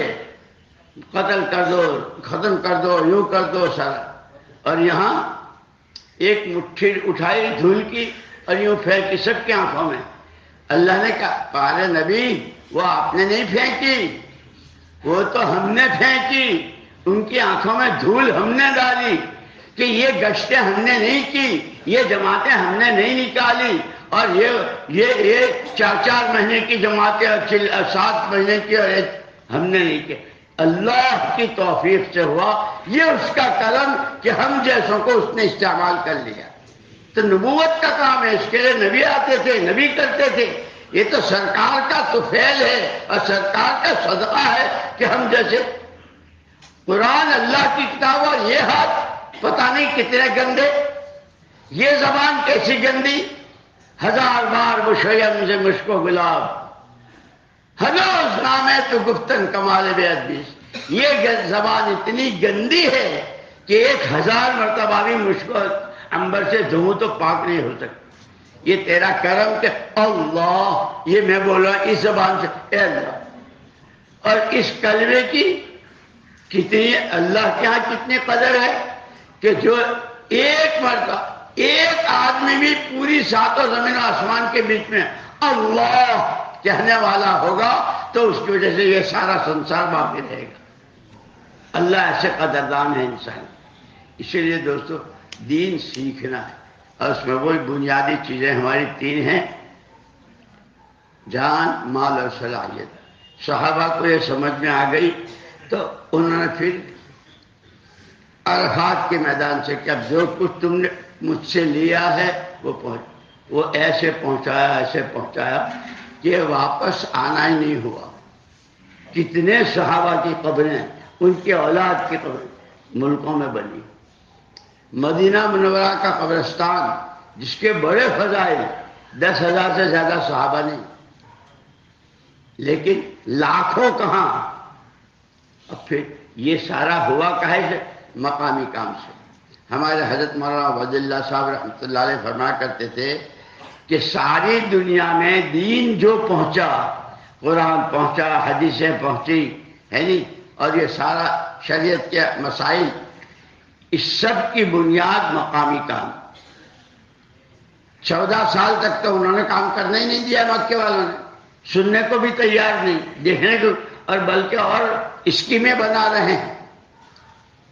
قتل کر دو، ختم کر دو، یوں کر دو سارا، اور یہاں ایک مٹھی اٹھائی دھول کی اور یوں پھینکی سب کی آنکھوں میں۔ اللہ نے کہا پارے نبی وہ آپ نے نہیں پھینکی، وہ تو ہم نے پھینکی، ان کی آنکھوں میں دھول ہم نے ڈالی، کہ یہ گشتیں ہم نے نہیں کی، یہ جماعتیں ہم نے نہیں نکالی، اور یہ 4 مہینے کی جماعتیں، 7 مہینے کی، اور ہم نے نہیں کی، اللہ کی توفیق سے ہوا، یہ اس کا کرم کہ ہم جیسوں کو اس نے استعمال کر لیا۔ تو نبوت کا کام ہے، اس کے لیے نبی آتے تھے، نبی کرتے تھے، یہ تو سرکار کا طفیل ہے اور سرکار کا صدقہ ہے کہ ہم جیسے قرآن اللہ کی کتاب، اور یہ ہاتھ پتہ نہیں کتنے گندے، یہ زبان کیسی گندی، 1000 بار بشیم سے مشکو گلاب، ہنوز نامے تو گفتن کمال بے ادبی، یہ زبان اتنی گندی ہے کہ 1000 مرتبہ بھی مشکو عنبر سے دھوں تو پاک نہیں ہو سکتا۔ یہ تیرا کرم کہ اللہ، یہ میں بولا اس زبان سے اے اللہ، اور اس کلمے کی کتنی اللہ کے ہاں کتنی قدر ہے کہ جو ایک مرتبہ ایک آدمی بھی پوری 7 زمین و آسمان کے بیچ میں اللہ کہنے والا ہوگا تو اس کی وجہ سے یہ سارا سنسار باقی رہے گا۔ اللہ ایسے قدردان ہے انسان۔ اسی لیے دوستو دین سیکھنا ہے، اور اس میں وہی بنیادی چیزیں ہماری 3 ہیں، جان، مال اور صلاحیت۔ صحابہ کو یہ سمجھ میں آ گئی تو انہوں نے پھر عرفات کے میدان سے کہ اب جو کچھ تم نے مجھ سے لیا ہے وہ ایسے پہنچایا کہ واپس آنا ہی نہیں ہوا۔ کتنے صحابہ کی قبریں، ان کی اولاد کی قبریں ملکوں میں بنی۔ مدینہ منورہ کا قبرستان جس کے بڑے فضائل، 10,000 سے زیادہ صحابہ نہیں، لیکن لاکھوں کہاں۔ اب پھر یہ سارا ہوا کہے سے؟ مقامی کام سے۔ ہمارے حضرت مولانا عبد اللہ صاحب رحمۃ اللہ علیہ فرمایا کرتے تھے کہ ساری دنیا میں دین جو پہنچا، قرآن پہنچا، حدیثیں پہنچی ہے نہیں، اور یہ سارا شریعت کے مسائل، اس سب کی بنیاد مقامی کام۔ 14 سال تک تو انہوں نے کام کرنا ہی نہیں دیا مکے والوں نے، سننے کو بھی تیار نہیں، دیکھنے کو، اور بلکہ اور اسکیمیں بنا رہے ہیں۔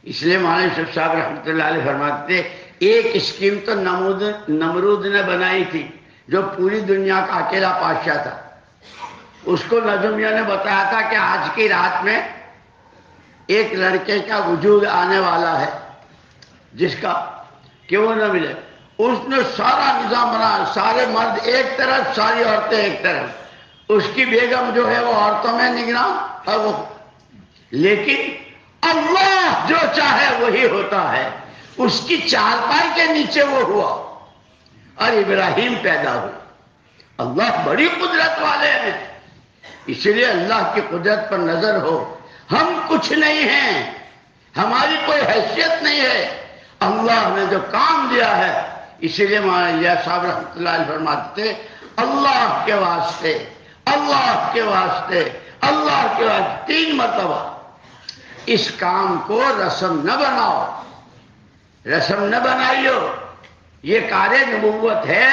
اس لیے مولانا یوسف صاحب رحمۃ اللہ علیہ فرماتے تھے ایک اسکیم تو نمرود نے بنائی تھی جو پوری دنیا کا اکیلا بادشاہ تھا۔ اس کو نجومیوں نے بتایا تھا کہ آج کی رات میں ایک لڑکے کا وجود آنے والا ہے جس کا کہ وہ نہ ملے۔ اس نے سارا نظام بنا، سارے مرد ایک طرف، ساری عورتیں ایک طرف، اس کی بیگم جو ہے وہ عورتوں میں نگراں، اور وہ، لیکن اللہ جو چاہے وہی ہوتا ہے، اس کی چارپائی کے نیچے وہ ہوا اور ابراہیم پیدا ہوئے۔ اللہ بڑی قدرت والے ہیں، اس لیے اللہ کی قدرت پر نظر ہو۔ ہم کچھ نہیں ہیں، ہماری کوئی حیثیت نہیں ہے، اللہ نے جو کام دیا ہے۔ اسی لیے مولانا صاحب رحمۃ اللہ علیہ فرماتے تھے اللہ کے واسطے، اللہ کے واسطے، اللہ کے واسطے 3 مرتبہ۔ اس کام کو رسم نہ بناؤ، رسم نہ بنائیو، یہ کار نبوت ہے،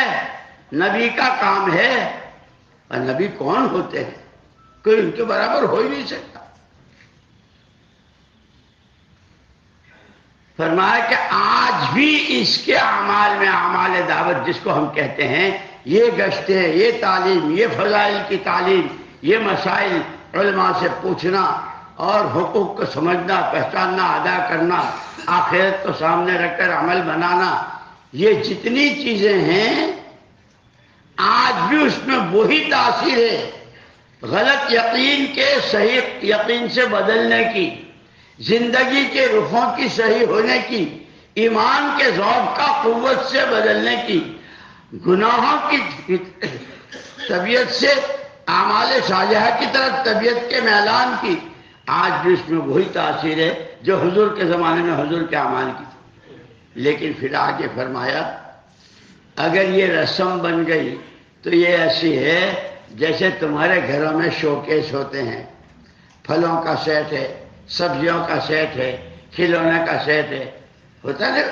نبی کا کام ہے۔ اور نبی کون ہوتے ہیں؟ کوئی ان کے برابر ہو ہی نہیں سکتا۔ فرمایا کہ آج بھی اس کے اعمال میں، اعمال دعوت جس کو ہم کہتے ہیں، یہ گشتیں، یہ تعلیم، یہ فضائل کی تعلیم، یہ مسائل علماء سے پوچھنا اور حقوق کو سمجھنا، پہچاننا، ادا کرنا، آخرت کو سامنے رکھ کر عمل بنانا، یہ جتنی چیزیں ہیں آج بھی اس میں وہی تاثیر ہے غلط یقین کے صحیح یقین سے بدلنے کی، زندگی کے رخوں کی صحیح ہونے کی، ایمان کے ذوق کا قوت سے بدلنے کی، گناہوں کی طبیعت سے اعمال صالحہ کی طرف طبیعت کے میلان کی، آج بھی اس میں وہی تاثیر ہے جو حضور کے زمانے میں حضور کے اعمال کی تھی۔ لیکن پھر آگے فرمایا اگر یہ رسم بن گئی تو یہ ایسی ہے جیسے تمہارے گھروں میں شوکیس ہوتے ہیں، پھلوں کا سیٹ ہے، سبزیوں کا سیٹ ہے، کھلونے کا سیٹ ہے، ہوتا ہے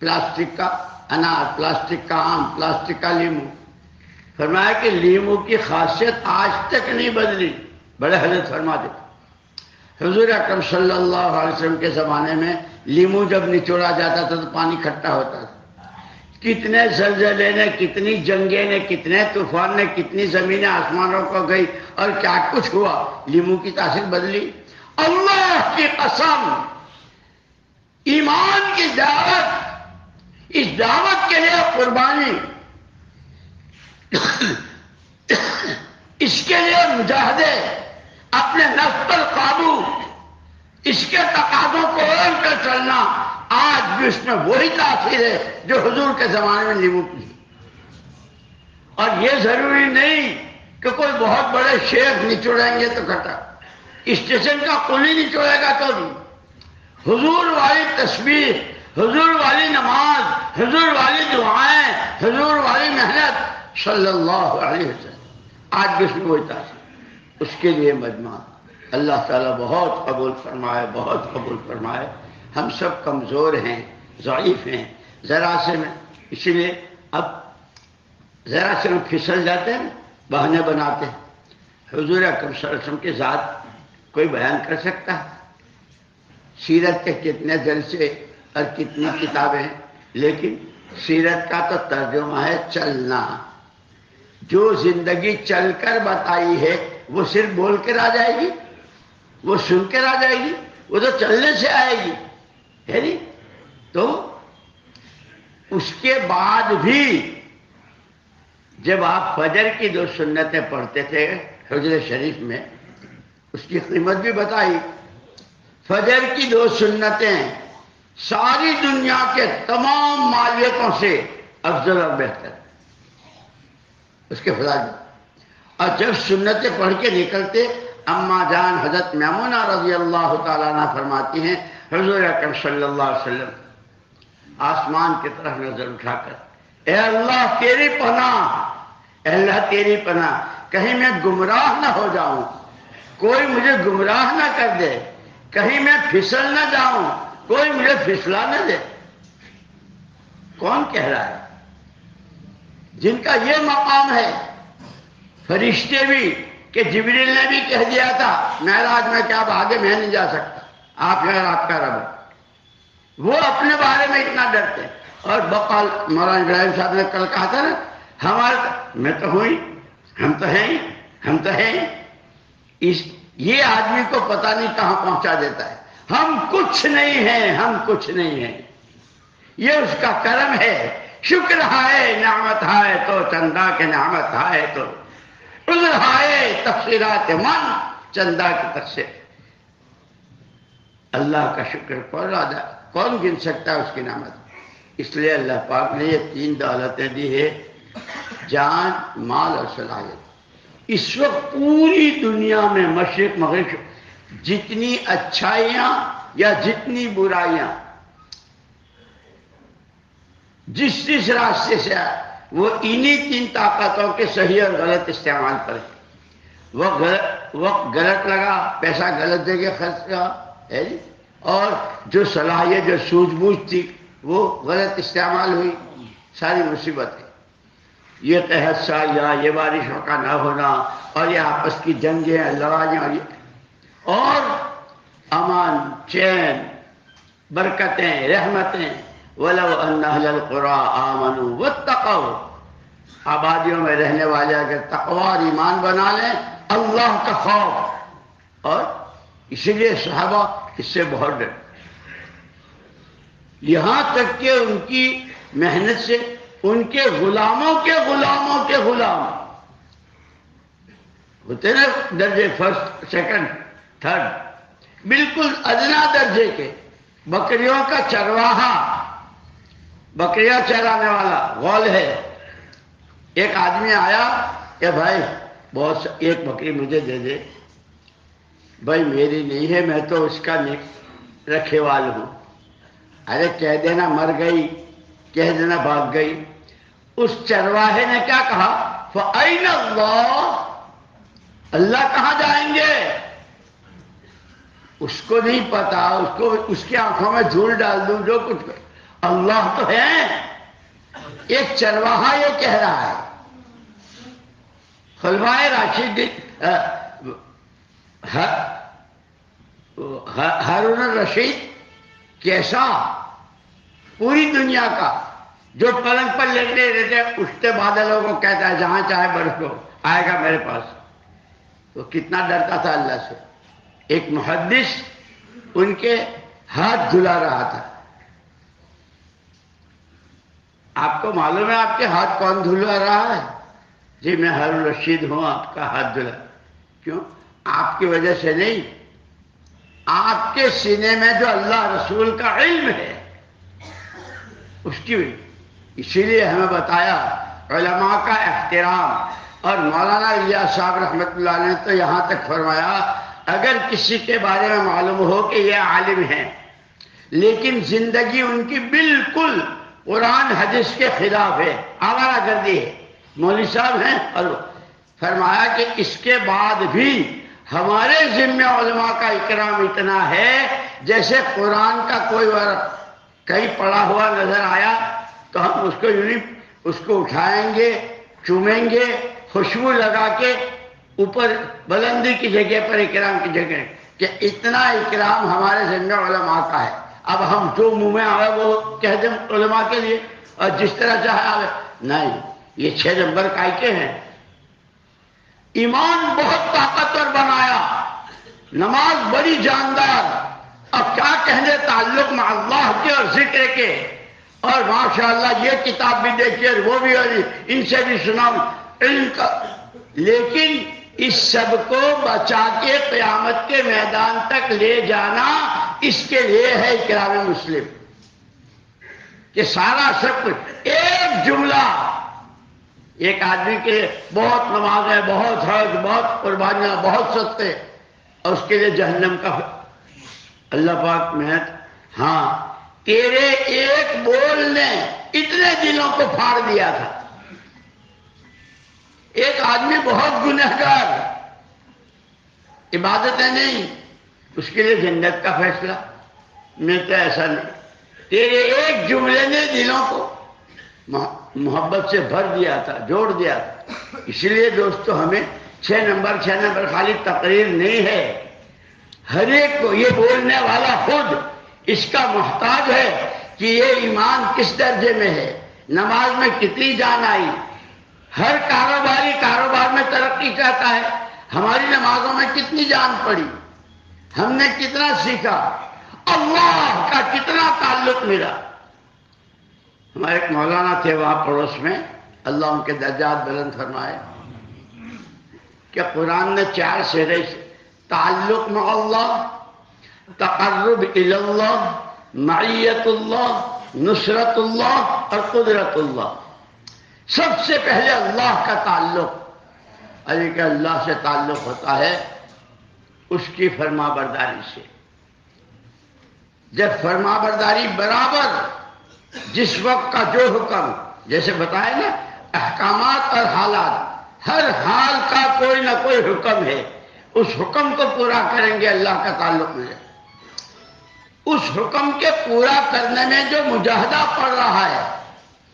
پلاسٹک کا انار، پلاسٹک کا آم، پلاسٹک کا لیمو۔ فرمایا کہ لیمو کی خاصیت آج تک نہیں بدلی۔ بڑے حضرت فرما دیتے حضور اکرم صلی اللہ علیہ وسلم کے زمانے میں لیمو جب نچوڑا جاتا تھا تو پانی کھٹا ہوتا تھا۔ کتنے زلزلے نے، کتنی جنگیں نے، کتنے طوفان نے، کتنی زمینیں آسمانوں کو گئی اور کیا کچھ ہوا، لیمو کی تاثیر بدلی؟ اللہ کی قسم، ایمان کی دعوت، اس دعوت کے لیے قربانی، اس کے لیے مجاہدے، اپنے نفس پر قابو، اس کے تقاضوں کو اوڑھ کر چلنا، آج بھی اس میں وہی تاثیر ہے جو حضور کے زمانے میں لیمو کی۔ اور یہ ضروری نہیں کہ کوئی بہت بڑے شیخ نچوڑیں گے تو کٹا، اسٹیشن کا قلی نچوڑے گا تو نہیں، حضور والی تسبیح، حضور والی نماز، حضور والی دعائیں، حضور والی محنت صلی اللہ علیہ وسلم، آج بھی اس میں وہی تاثیر۔ اس کے لیے مجمع اللہ تعالیٰ بہت قبول فرمائے، بہت قبول فرمائے۔ ہم سب کمزور ہیں، ضعیف ہیں، ذرا سے میں، اسی لیے اب ذرا سے ہم پھسل جاتے ہیں، بہانے بناتے ہیں۔ حضور اکرم صلی اللہ علیہ وسلم کی ذات کوئی بیان کر سکتا ہے؟ سیرت کے کتنے جلسے اور کتنی کتابیں ہیں، لیکن سیرت کا تو ترجمہ ہے چلنا۔ جو زندگی چل کر بتائی ہے وہ صرف بول کر آ جائے گی، وہ سن کر آ جائے گی، وہ تو چلنے سے آئے گی، ہے نہیں؟ تو اس کے بعد بھی جب آپ فجر کی 2 سنتیں پڑھتے تھے حجر شریف میں، اس کی قیمت بھی بتائی۔ فجر کی 2 سنتیں ساری دنیا کے تمام مالیتوں سے افضل اور بہتر، اس کے فضائل۔ اور جب سنتیں پڑھ کے نکلتے، اما جان حضرت میمونہ رضی اللہ تعالیٰ عنہ فرماتی ہیں حضور اکرم صلی اللہ علیہ وسلم آسمان کی طرف نظر اٹھا کر، اے اللہ تیری پناہ، اے اللہ تیری پناہ، کہیں میں گمراہ نہ ہو جاؤں، کوئی مجھے گمراہ نہ کر دے، کہیں میں پھسل نہ جاؤں، کوئی مجھے پھسلا نہ دے۔ کون کہہ رہا ہے؟ جن کا یہ مقام ہے، فرشتے بھی، کہ جبریل نے بھی کہہ دیا تھا معراج میں کہ آپ آگے میں نہیں جا سکتا، آپ ہیں اور آپ کا رب ہے، وہ اپنے بارے میں اتنا ڈرتے۔ اور بقال مولانا ابراہیم صاحب نے کل کہا تھا نا، ہمارے میں تو ہوں ہی، ہم تو ہیں ہی، ہم تو ہیں ہی، یہ آدمی کو پتہ نہیں کہاں پہنچا دیتا ہے۔ ہم کچھ نہیں ہیں، ہم کچھ نہیں ہیں، یہ اس کا کرم ہے۔ شکر ہے نعمت ہے تو چندہ کے نعمت ہے تو عذر ہے تفسیرات من چندہ کی تفسیر۔ اللہ کا شکر کون گن سکتا ہے اس کی نعمت؟ اس لیے اللہ پاک نے یہ 3 دولتیں دی ہے، جان، مال اور صلاحیت۔ اس وقت پوری دنیا میں مشرق مغرب جتنی اچھائیاں یا جتنی برائیاں جس راستے سے آئے، وہ انہی 3 طاقتوں کے صحیح اور غلط استعمال پر ہے۔ وقت غلط لگا، پیسہ غلط جگہ خرچ کیا، ہے جی، اور جو صلاحیت جو سوجھ بوجھ تھی وہ غلط استعمال ہوئی، ساری مصیبتیں، یہ قحط سا یا یہ بارشوں کا نہ ہونا اور یہ آپس کی جنگیں لڑائیاں اور امان چین برکتیں رحمتیں، وَلَوْ أَنَّ أَهْلَ الْقُرَىٰ آمَنُوا وَاتَّقَوْا، آبادیوں میں رہنے والے اگر تقوی اور ایمان بنا لیں، اللہ کا خوف، اور اسی لیے صحابہ اس سے بہت ڈر، یہاں تک کہ ان کی محنت سے ان کے غلاموں کے غلاموں کے غلام ہوتے نا، درجے فرسٹ سیکنڈ تھرڈ، بالکل ادنا درجے کے، بکریوں کا چرواہا، بکریاں چرانے والا غول ہے، ایک آدمی آیا کہ بھائی بہت ایک بکری مجھے دے دے، بھائی میری نہیں ہے، میں تو اس کا رکھے وال ہوں، ارے کہہ دینا مر گئی، کہہ دینا بھاگ گئی۔ اس چرواہے نے کیا کہا؟ فَأَيْنَ اللَّهُ، اللہ کہاں جائیں گے؟ اس کو نہیں پتا، اس کی آنکھوں میں دھول ڈال دوں جو کچھ، اللہ تو ہے۔ ایک چرواہا یہ کہہ رہا ہے۔ خلفائے راشدین ہارون الرشید کیسا پوری دنیا کا، جو پلنگ پر لیٹے رہتے اٹھتے بادلوں کو کہتا ہے جہاں چاہے برس لو، آئے گا میرے پاس، تو کتنا ڈرتا تھا اللہ سے۔ ایک محدث ان کے ہاتھ دھلا رہا تھا۔ آپ کو معلوم ہے آپ کے ہاتھ کون دھلا رہا ہے؟ جی میں ہارون رشید ہوں، آپ کا ہاتھ دھلا۔ کیوں؟ آپ کی وجہ سے نہیں، آپ کے سینے میں جو اللہ رسول کا علم ہے اس کی وجہ۔ اسی لیے ہمیں بتایا علماء کا احترام، اور مولانا الیاس صاحب رحمۃ اللہ علیہ نے تو یہاں تک فرمایا اگر کسی کے بارے میں معلوم ہو کہ یہ عالم ہے لیکن زندگی ان کی بالکل قرآن حدیث کے خلاف ہے، آوارہ گردی ہے، مولوی صاحب ہیں، اور فرمایا کہ اس کے بعد بھی ہمارے ذمہ علماء کا اکرام اتنا ہے جیسے قرآن کا کوئی ورق کہیں پڑا ہوا نظر آیا تو ہم اس کو اٹھائیں گے، چومیں گے، خوشبو لگا کے اوپر بلندی کی جگہ پر اکرام کی جگہ، کہ اتنا اکرام ہمارے ذمہ علماء کا ہے۔ اب ہم جو منہ میں آئے وہ کہہ دیں علماء کے لیے، اور جس طرح چاہے آئے، نہیں، یہ 6 نمبر کائکے ہیں۔ ایمان بہت طاقتور بنایا، نماز بڑی جاندار، اب کیا کہنے تعلق مع اللہ کے اور ذکر کے، اور ماشاءاللہ یہ کتاب بھی دیکھیے وہ بھی، اور ان سے بھی سناؤ علم کا، لیکن اس سب کو بچا کے قیامت کے میدان تک لے جانا اس کے لیے ہے اکرام مسلم، کہ سارا سب کچھ ایک جملہ، ایک آدمی کے لیے بہت نمازیں، بہت حج، بہت قربانیاں، بہت صدقے، اور اس کے لیے جہنم کا اللہ پاک میں، ہاں تیرے ایک بول نے اتنے دلوں کو پھاڑ دیا تھا۔ ایک آدمی بہت گنہگار، عبادتیں نہیں، اس کے لیے جنت کا فیصلہ میں تو ایسا نہیں، تیرے ایک جملے نے دلوں کو محبت سے بھر دیا تھا، جوڑ دیا تھا۔ اسی لیے دوستو ہمیں 6 نمبر خالی تقریر نہیں ہے، ہر ایک کو یہ بولنے والا خود اس کا محتاج ہے کہ یہ ایمان کس درجے میں ہے، نماز میں کتنی جان آئی، ہر کاروباری کاروبار میں ترقی چاہتا ہے، ہماری نمازوں میں کتنی جان پڑی، ہم نے کتنا سیکھا، اللہ کا کتنا تعلق ملا۔ ہمارے ایک مولانا تھے وہاں پڑوس میں، اللہ ان کے درجات بلند فرمائے، کہ قرآن نے 4 سرے سے تعلق مع اللہ، تقرب الی اللہ، معیت اللہ، نصرت اللہ اور قدرت اللہ، سب سے پہلے اللہ کا تعلق، ارے کہ اللہ سے تعلق ہوتا ہے اس کی فرما برداری سے۔ جب فرما برداری برابر، جس وقت کا جو حکم، جیسے بتائے نا احکامات اور حالات، ہر حال کا کوئی نہ کوئی حکم ہے، اس حکم کو پورا کریں گے اللہ کا تعلق ملے۔ اس حکم کے پورا کرنے میں جو مجاہدہ پڑ رہا ہے،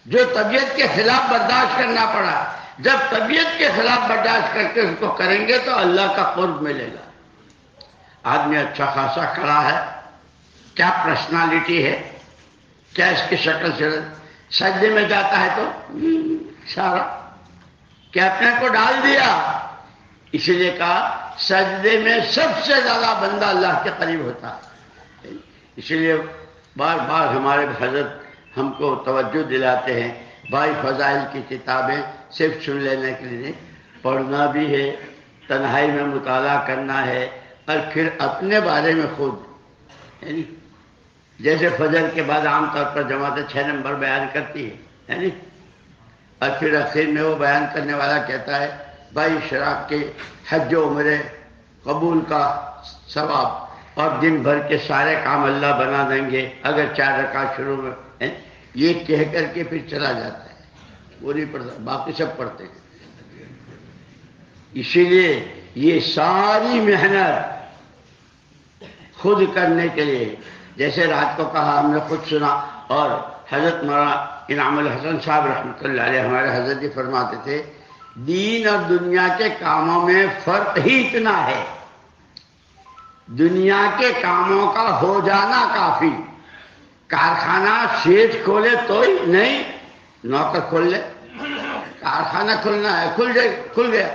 جو طبیعت کے خلاف برداشت کرنا پڑا، جب طبیعت کے خلاف برداشت کر کے اس کو کریں گے تو اللہ کا قرب ملے گا۔ آدمی اچھا خاصا کھڑا ہے، کیا پرسنالٹی ہے، کیا اس کی شکل سے، سجدے میں جاتا ہے تو سارا کہ اپنے کو ڈال دیا۔ اسی لیے کہا سجدے میں سب سے زیادہ بندہ اللہ کے قریب ہوتا ہے۔ اسی لیے بار بار ہمارے حضرت ہم کو توجہ دلاتے ہیں، بھائی فضائل کی کتابیں صرف سن لینے کے لیے نہیں، پڑھنا بھی ہے، تنہائی میں مطالعہ کرنا ہے، اور پھر اپنے بارے میں خود، یعنی جیسے فجر کے بعد عام طور پر جماعت 6 نمبر بیان کرتی ہے، اور پھر آخر میں وہ بیان کرنے والا کہتا ہے بھائی شراب کے حج و عمرے قبول کا ثواب اور دن بھر کے سارے کام اللہ بنا دیں گے اگر 4 رکعت شروع میں، یہ کہہ کر کے پھر چلا جاتا ہے، وہ نہیں پڑھتا، باقی سب پڑھتے ہیں۔ اسی لیے یہ ساری محنت خود کرنے کے لیے، جیسے رات کو کہا ہم نے خود سنا، اور حضرت مولانا انعام الحسن صاحب رحمۃ اللہ علیہ ہمارے حضرت جی فرماتے تھے دین اور دنیا کے کاموں میں فرق ہی اتنا ہے، دنیا کے کاموں کا ہو جانا کافی، کارخانہ سیٹ کھولے تو ہی نہیں، نوکر کھول لے، کارخانہ کھلنا ہے کھل گیا،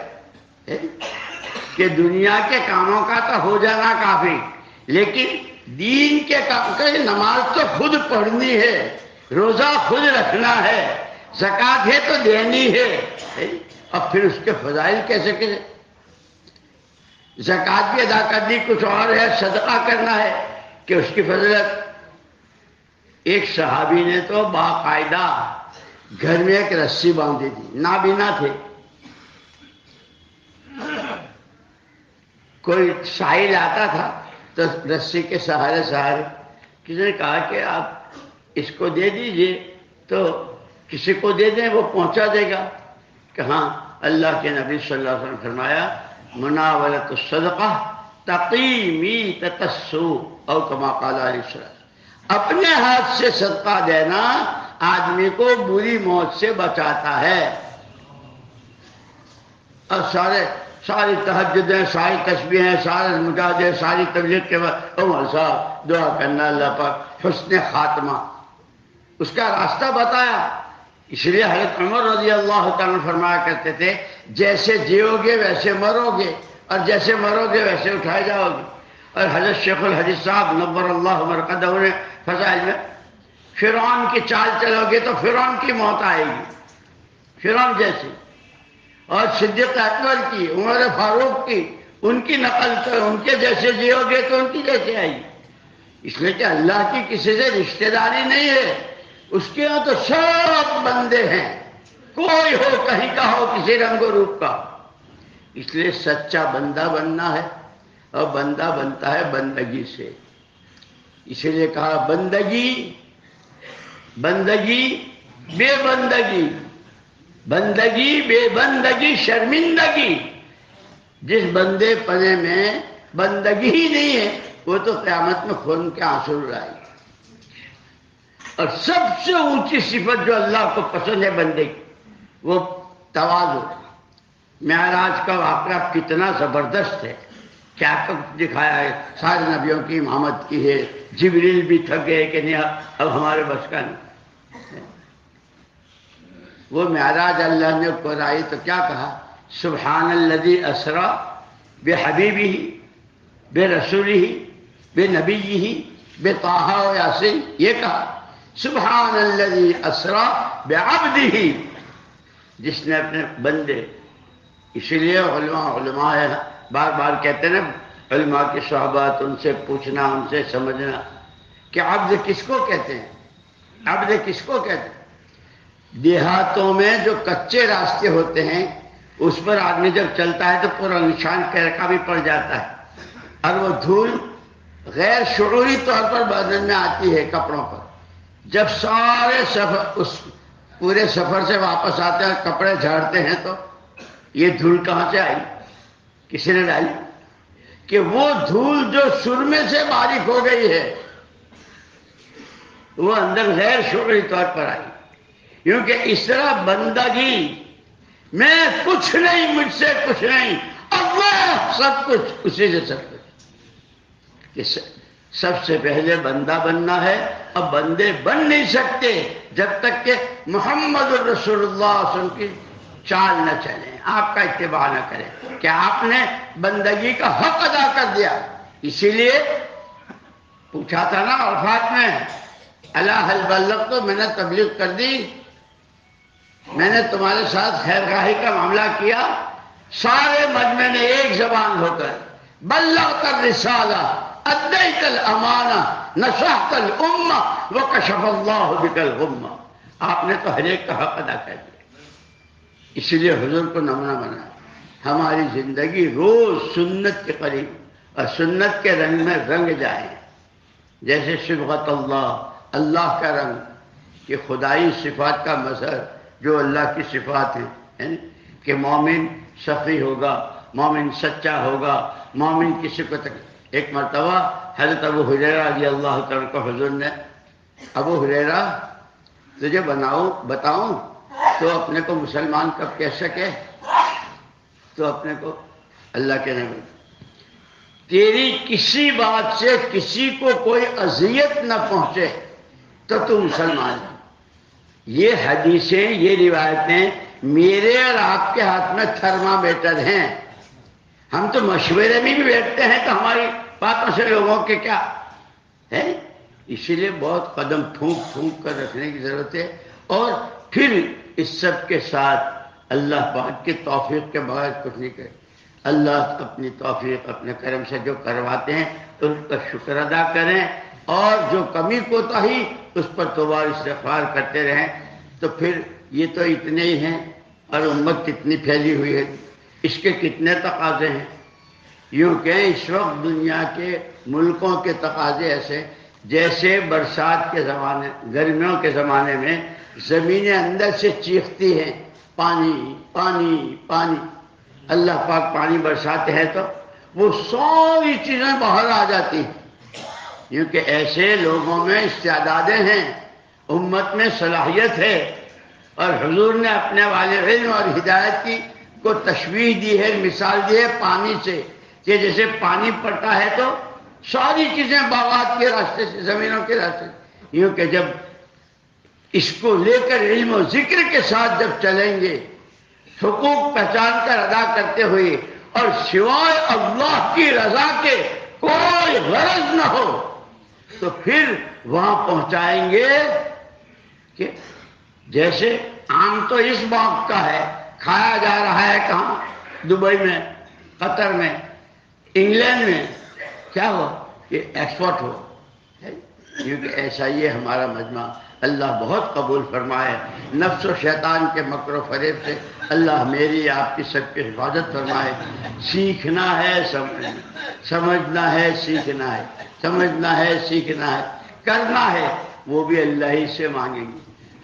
کہ دنیا کے کاموں کا تو ہو جانا کافی، لیکن دین کے کام کا نماز تو خود پڑھنی ہے، روزہ خود رکھنا ہے، زکوٰۃ ہے تو دینی ہے، اور پھر اس کے فضائل کیسے زکوٰۃ بھی ادا کرنی، کچھ اور ہے، صدقہ کرنا ہے کہ اس کی فضیلت۔ ایک صحابی نے تو باقاعدہ گھر میں ایک رسی باندھی تھی، نابینا تھے، کوئی ساحل آتا تھا تو رسی کے سہارے کسی نے کہا کہ آپ اس کو دے دیجئے، تو کسی کو دے دیں وہ پہنچا دے گا، کہ ہاں اللہ کے نبی صلی اللہ علیہ وسلم فرمایا مناولۃ الصدقہ تقی میتۃ السوء او کما قال علیہ السلام، اپنے ہاتھ سے صدقہ دینا آدمی کو بری موت سے بچاتا ہے۔ اور ساری تہجدیں، ساری تسبیحیں، سارے مجاہدے، ساری تبلیغ کے بعد عمر صاحب دعا کرنا اللہ پاک حسن خاتمہ، اس کا راستہ بتایا۔ اس لیے حضرت عمر رضی اللہ تعالیٰ فرمایا کرتے تھے جیسے جیو گے ویسے مرو گے، اور جیسے مرو گے ویسے اٹھائے جاؤ گے۔ اور حضرت شیخ الحدیث صاحب نور اللہ مرقدہ نے فضائل میں فرعون کی چال چلو گے تو فرعون کی موت آئے گی، فرعون جیسی، اور صدیق اکبر کی، عمر فاروق کی، ان کی نقل کرو، ان کے جیسے جیو گے تو ان کی جیسے آئے گی۔ اس لیے کہ اللہ کی کسی سے رشتہ داری نہیں ہے، اس کے یہاں تو سب بندے ہیں، کوئی ہو کہیں کا ہو، کسی رنگ و روپ کا۔ اس لیے سچا بندہ بننا ہے، اور بندہ بنتا ہے بندگی سے۔ اسی لیے کہا بندگی بے بندگی، بندگی بے بندگی شرمندگی۔ جس بندے پنے میں بندگی ہی نہیں ہے وہ تو قیامت میں خون کے آنسو رائے گا۔ اور سب سے اونچی صفت جو اللہ کو پسند ہے بندے کی، وہ تواضع۔ معراج کا واقعہ کتنا زبردست ہے، کیا دکھایا ہے، سارے نبیوں کی امامت کی ہے، جبریل بھی تھک گئے کہ نہیں اب ہمارے بس کا نہیں۔ وہ معراج اللہ نے کرائی تو کیا کہا، سبحان الذی اسری بحبیبہ برسولہ بنبیہ بطٰہٰ و یاسین، یہ کہا سبحان الذی اسری بعبدہ، جس نے اپنے بندے۔ اسی لیے علماء ہے، بار بار کہتے ہیں نا علماء کی صحبت، ان سے پوچھنا، ان سے سمجھنا کہ عبد کس کو کہتے ہیں، عبد کس کو کہتے ہیں۔ دیہاتوں میں جو کچے راستے ہوتے ہیں اس پر آدمی جب چلتا ہے تو پورا نشان پیر کا بھی پڑ جاتا ہے، اور وہ دھول غیر شعوری طور پر بدن میں آتی ہے کپڑوں پر۔ جب سارے سفر اس پورے سفر سے واپس آتے ہیں کپڑے جھاڑتے ہیں تو یہ دھول کہاں سے آئی، کسی نے ڈالی؟ کہ وہ دھول جو سرمے سے باریک ہو گئی ہے وہ اندر غیر شعوری طور پر آئی، کیونکہ اس طرح بندگی میں کچھ نہیں، مجھ سے کچھ نہیں، اللہ سب کچھ، اسی سے سب کچھ، کہ سب سے پہلے بندہ بننا ہے۔ اب بندے بن نہیں سکتے جب تک کہ محمد رسول اللہ صلی اللہ علیہ وسلم کی چال نہ چلیں، آپ کا اتباع نہ کریں کہ آپ نے بندگی کا حق ادا کر دیا۔ اسی لیے پوچھا تھا نا عرفات میں، الا هل بلغت، تو میں نے تبلیغ کر دی، میں نے تمہارے ساتھ خیر خواہی کا معاملہ کیا، سارے مجمع نے ایک زبان ہو کر بلغت الرسالہ، ادیت الامانہ، نصحت الامہ، وکشف اللہ بک الغمہ، آپ نے تو ہر ایک کا حق ادا کر دیا۔ اس لیے حضور کو نمونہ بنا، ہماری زندگی روز سنت کے قریب اور سنت کے رنگ میں رنگ جائے، جیسے صبغت اللہ، اللہ کا رنگ، کہ خدائی صفات کا مظہر جو اللہ کی صفات ہیں، کہ مومن سخی ہوگا، مومن سچا ہوگا، مومن کسی کو ایک مرتبہ حضرت ابو ہریرہ رضی اللہ تعالیٰ کو حضور نے، ابو ہریرہ تجھے بتاؤں تو اپنے کو مسلمان کب کہہ سکے؟ تو اپنے کو اللہ کے نبی، تیری کسی بات سے کسی کو کوئی اذیت نہ پہنچے تو مسلمان ہے۔ یہ حدیثیں، یہ روایتیں میرے اور آپ کے ہاتھ میں تھرمامیٹر ہیں، ہم تو مشورے میں بھی بیٹھتے ہیں تو ہماری باتوں سے لوگوں کے کیا ہے، اسی لیے بہت قدم پھونک کر رکھنے کی ضرورت ہے۔ اور پھر اس سب کے ساتھ اللہ پاک کی توفیق کے بغیر کچھ نہیں کرے، اللہ اپنی توفیق اپنے کرم سے جو کرواتے ہیں اس کا شکر ادا کریں، اور جو کمی کوتاہی اس پر توبہ استغفار کرتے رہیں۔ تو پھر یہ تو اتنے ہی ہیں، اور امت کتنی پھیلی ہوئی ہے، اس کے کتنے تقاضے ہیں۔ یوں کہ اس وقت دنیا کے ملکوں کے تقاضے ایسے، جیسے برسات کے زمانے، گرمیوں کے زمانے میں زمینیں اندر سے چیختی ہیں، پانی پانی پانی، اللہ پاک پانی برساتے ہیں تو وہ ساری چیزیں باہر آ جاتی ہیں، کیونکہ ایسے لوگوں میں استعدادیں ہیں، امت میں صلاحیت ہے، اور حضور نے اپنے والے علم اور ہدایت کی کو تشبیہ دی ہے، مثال دی ہے پانی سے، کہ جیسے پانی پڑتا ہے تو ساری چیزیں باغات کے راستے سے، زمینوں کے راستے سے، یوں کہ جب اس کو لے کر علم و ذکر کے ساتھ جب چلیں گے، حقوق پہچان کر ادا کرتے ہوئے، اور سوائے اللہ کی رضا کے کوئی غرض نہ ہو، تو پھر وہاں پہنچائیں گے کہ جیسے آم تو اس باغ کا ہے، کھایا جا رہا ہے کہاں؟ دبئی میں، قطر میں، انگلینڈ میں، کیا ہو یہ ایکسپورٹ ہو، کیونکہ ایسا یہ ہمارا مجمع اللہ بہت قبول فرمائے۔ نفس و شیطان کے مکر و فریب سے اللہ میری آپ کی سب کی حفاظت فرمائے۔ سیکھنا ہے، سمجھنا ہے، سیکھنا ہے، سمجھنا ہے، سیکھنا ہے، کرنا ہے، وہ بھی اللہ ہی سے مانگیں گے۔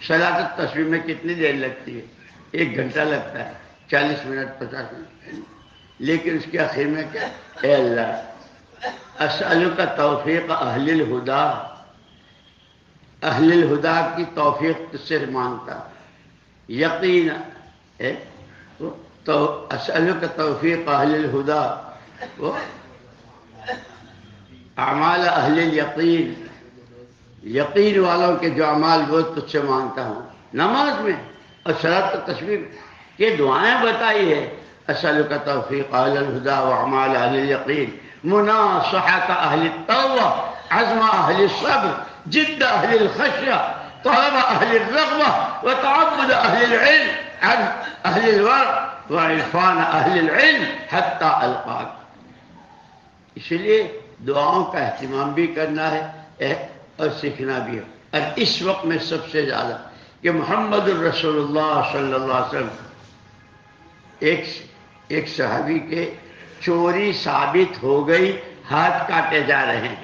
صلاۃ التسبیح میں کتنی دیر لگتی ہے؟ 1 گھنٹہ لگتا ہے، 40 منٹ 50 منٹ، لیکن اس کے آخر میں کیا؟ اے اللہ اسألک توفیق اہل الہدا، اہل الہدا کی توفیق تجھ سے مانگتا، یقین ہے تو اسألک توفیق اہل الہدا، وہ اعمال اہل الیقین، یقین والوں کے جو اعمال وہ تجھ سے مانگتا ہوں۔ نماز میں اور صلاۃ التسبیح کے دعائیں بتائی ہے، اسألک توفیق اہل الہدا واعمال اہل الیقین، مناصحۃ اہل التوبہ، عزم اہل الصبر، جد اہل الخشیہ، طلب اہل الرغبہ، وتعبد اہل العلم، اہل الورع، وعرفان اہل العلم حتی القاک۔ اسی لیے دعاؤں کا اہتمام بھی کرنا ہے اور سیکھنا بھی ہے۔ اور اس وقت میں سب سے زیادہ کہ محمد الرسول اللہ صلی اللہ علیہ وسلم، ایک صحابی کے چوری ثابت ہو گئی، ہاتھ کاٹے جا رہے ہیں،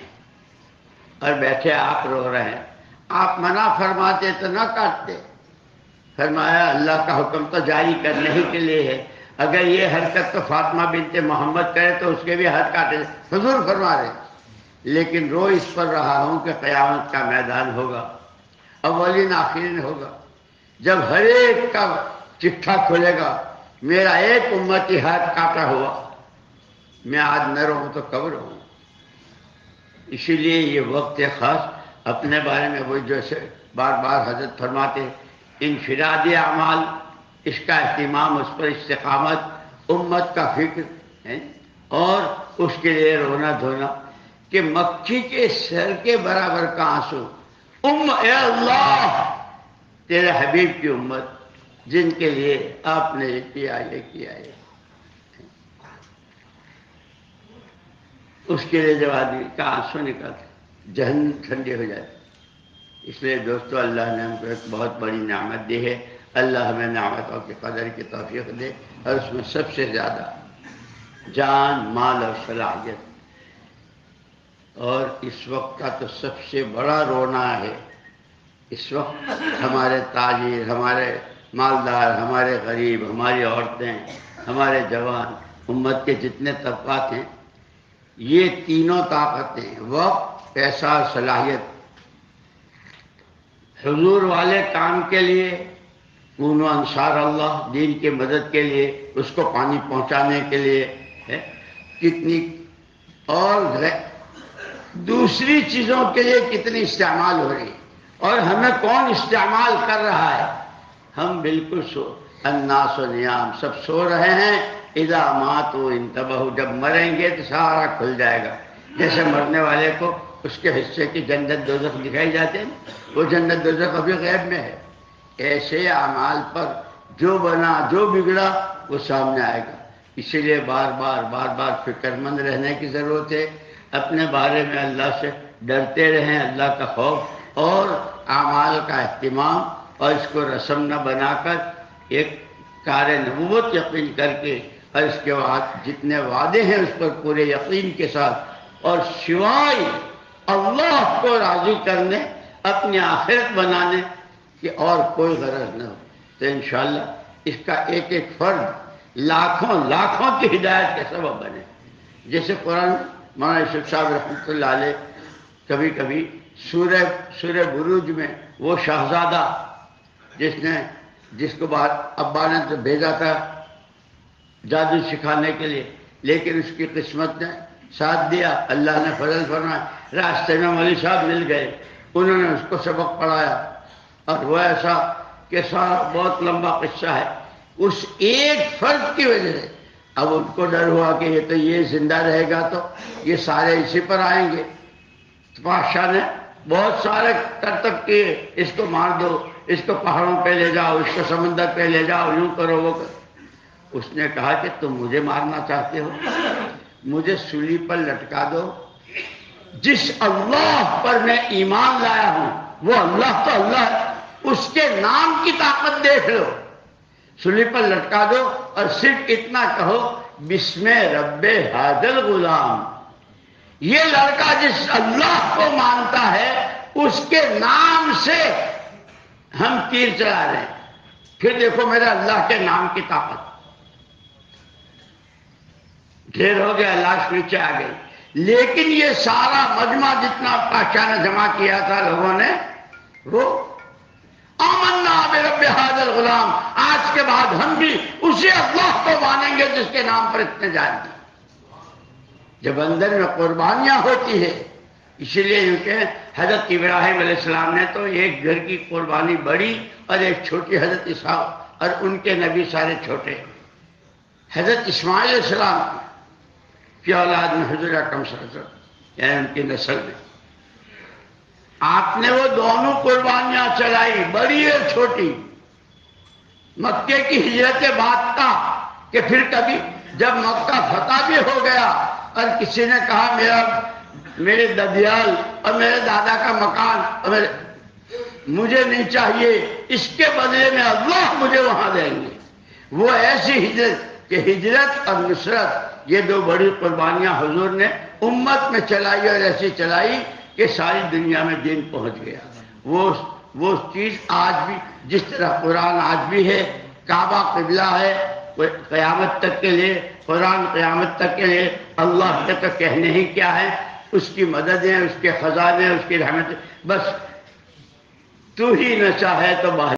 اور بیٹھے آپ رو رہے ہیں، آپ منع فرماتے تو نہ کاٹتے، فرمایا اللہ کا حکم تو جاری کرنے ہی کے لیے ہے، اگر یہ حرکت تو فاطمہ بنت محمد کرے تو اس کے بھی ہاتھ کاٹے۔ حضور فرما رہے لیکن رو اس پر رہا ہوں کہ قیامت کا میدان ہوگا، اولین آخرین ہوگا، جب ہر ایک کا چٹھا کھلے گا، میرا ایک امتی ہاتھ کاٹا ہوا، میں آج نہ رہوں تو کب رہوں؟ اسی لیے یہ وقت خاص اپنے بارے میں وہ جیسے بار بار حضرت فرماتے انفرادی اعمال، اس کا اہتمام، اس پر استقامت، امت کا فکر ہے اور اس کے لیے رونا دھونا کہ مکھی کے سر کے برابر کا آنسو، اے اللہ تیرے حبیب کی امت جن کے لیے آپ نے یہ کیا ہے، اس کے لیے جب آدمی کا آنسو نکلتا جہنم ٹھنڈی ہو جاتی۔ اس لیے دوستو اللہ نے ہم کو ایک بہت بڑی نعمت دی ہے، اللہ ہمیں نعمتوں کی قدر کی توفیق دے، اور اس میں سب سے زیادہ جان، مال اور صلاحیت۔ اور اس وقت کا تو سب سے بڑا رونا ہے، اس وقت ہمارے تاجر، ہمارے مالدار، ہمارے غریب، ہماری عورتیں، ہمارے جوان، امت کے جتنے طبقات ہیں، یہ تینوں طاقتیں وقت، پیسہ اور صلاحیت حضور والے کام کے لیے، کونوا انصار اللہ، دین کی مدد کے لیے، اس کو پانی پہنچانے کے لیے ہے کتنی، اور دوسری چیزوں کے لیے کتنی استعمال ہو رہی ہے، اور ہمیں کون استعمال کر رہا ہے؟ ہم بالکل الناس و نیام، سب سو رہے ہیں، اذا ماتوا انتبہوا، جب مریں گے تو سارا کھل جائے گا، جیسے مرنے والے کو اس کے حصے کی جنت دوزخ دکھائی جاتے ہیں، وہ جنت دوزخ ابھی غیب میں ہے، ایسے اعمال پر جو بنا، جو بگڑا، وہ سامنے آئے گا۔ اسی لیے بار بار فکر مند رہنے کی ضرورت ہے، اپنے بارے میں اللہ سے ڈرتے رہیں، اللہ کا خوف اور اعمال کا اہتمام، اور اس کو رسم نہ بنا کر ایک کار نبوت یقین کر کے، اور اس کے بعد جتنے وعدے ہیں اس پر پورے یقین کے ساتھ، اور سوائے اللہ کو راضی کرنے، اپنی آخرت بنانے کی اور کوئی غرض نہ ہو، تو انشاءاللہ اس کا ایک ایک فرد لاکھوں کی ہدایت کا سبب بنے۔ جیسے قرآن مولانا یوسف صاحب رحمۃ اللہ علیہ کبھی کبھی سورہ بروج میں وہ شہزادہ جس کو ابا نے تو بھیجا تھا جادو سکھانے کے لیے، لیکن اس کی قسمت نے ساتھ دیا، اللہ نے فضل فرمایا، راستے میں مولوی صاحب مل گئے، انہوں نے اس کو سبق پڑھایا، اور وہ ایسا کہ سارا بہت لمبا قصہ ہے، اس ایک فرد کی وجہ سے اب ان کو ڈر ہوا کہ یہ زندہ رہے گا تو یہ سارے اسی پر آئیں گے، بادشاہ نے بہت سارے کرتب کیے، اس کو مار دو، اس کو پہاڑوں پہ لے جاؤ، اس کو سمندر پہ لے جاؤ، یوں کرو وہ کرو۔ اس نے کہا کہ تم مجھے مارنا چاہتے ہو، مجھے سولی پر لٹکا دو، جس اللہ پر میں ایمان لایا ہوں وہ اللہ تو اللہ ہے، اس کے نام کی طاقت دیکھ لو، سولی پر لٹکا دو، اور صرف اتنا کہو بسم رب ھذا الغلام، یہ لڑکا جس اللہ کو مانتا ہے اس کے نام سے ہم تیر چلا رہے ہیں، پھر دیکھو میرے اللہ کے نام کی طاقت۔ ڈھیر ہو گیا، لاش نیچے آ گئی، لیکن یہ سارا مجمع جتنا بادشاہ نے جمع کیا تھا لوگوں نے، وہ آمنا برب ھذا الغلام، آج کے بعد ہم بھی اسی اللہ کو مانیں گے جس کے نام پر اتنے جان دی۔ جب اندر میں قربانیاں ہوتی ہے، اسی لیے کہ حضرت ابراہیم علیہ السلام نے تو ایک گھر کی قربانی بڑی اور ایک چھوٹی، حضرت اسحاق، اور ان کے نبی سارے چھوٹے، حضرت اسماعیل علیہ السلام کی اولاد میں حضور اکرم صلی اللہ علیہ وسلم، یعنی ان کی نسل میں آپ نے وہ دونوں قربانیاں چلائی، بڑی اور چھوٹی۔ مکے کی ہجرت کے بعد کا کہ پھر کبھی جب مکہ فتح بھی ہو گیا اور کسی نے کہا میرے ددیال اور میرے دادا کا مکان اور مجھے نہیں چاہیے، اس کے بدلے میں اللہ مجھے وہاں دیں گے، وہ ایسی ہجرت کہ ہجرت اور نصرت، یہ دو بڑی قربانیاں حضور نے امت میں چلائی، اور ایسی چلائی کہ ساری دنیا میں دین پہنچ گیا۔ وہ چیز آج بھی، جس طرح قرآن آج بھی ہے، کعبہ قبلہ ہے قیامت تک کے لیے، قرآن قیامت تک کے لیے، اللہ کے تو کہنے ہی کیا ہے، اس کی مددیں، اس کے خزانے، اس کی رحمتیں، بس تو ہی نہ چاہے تو باہر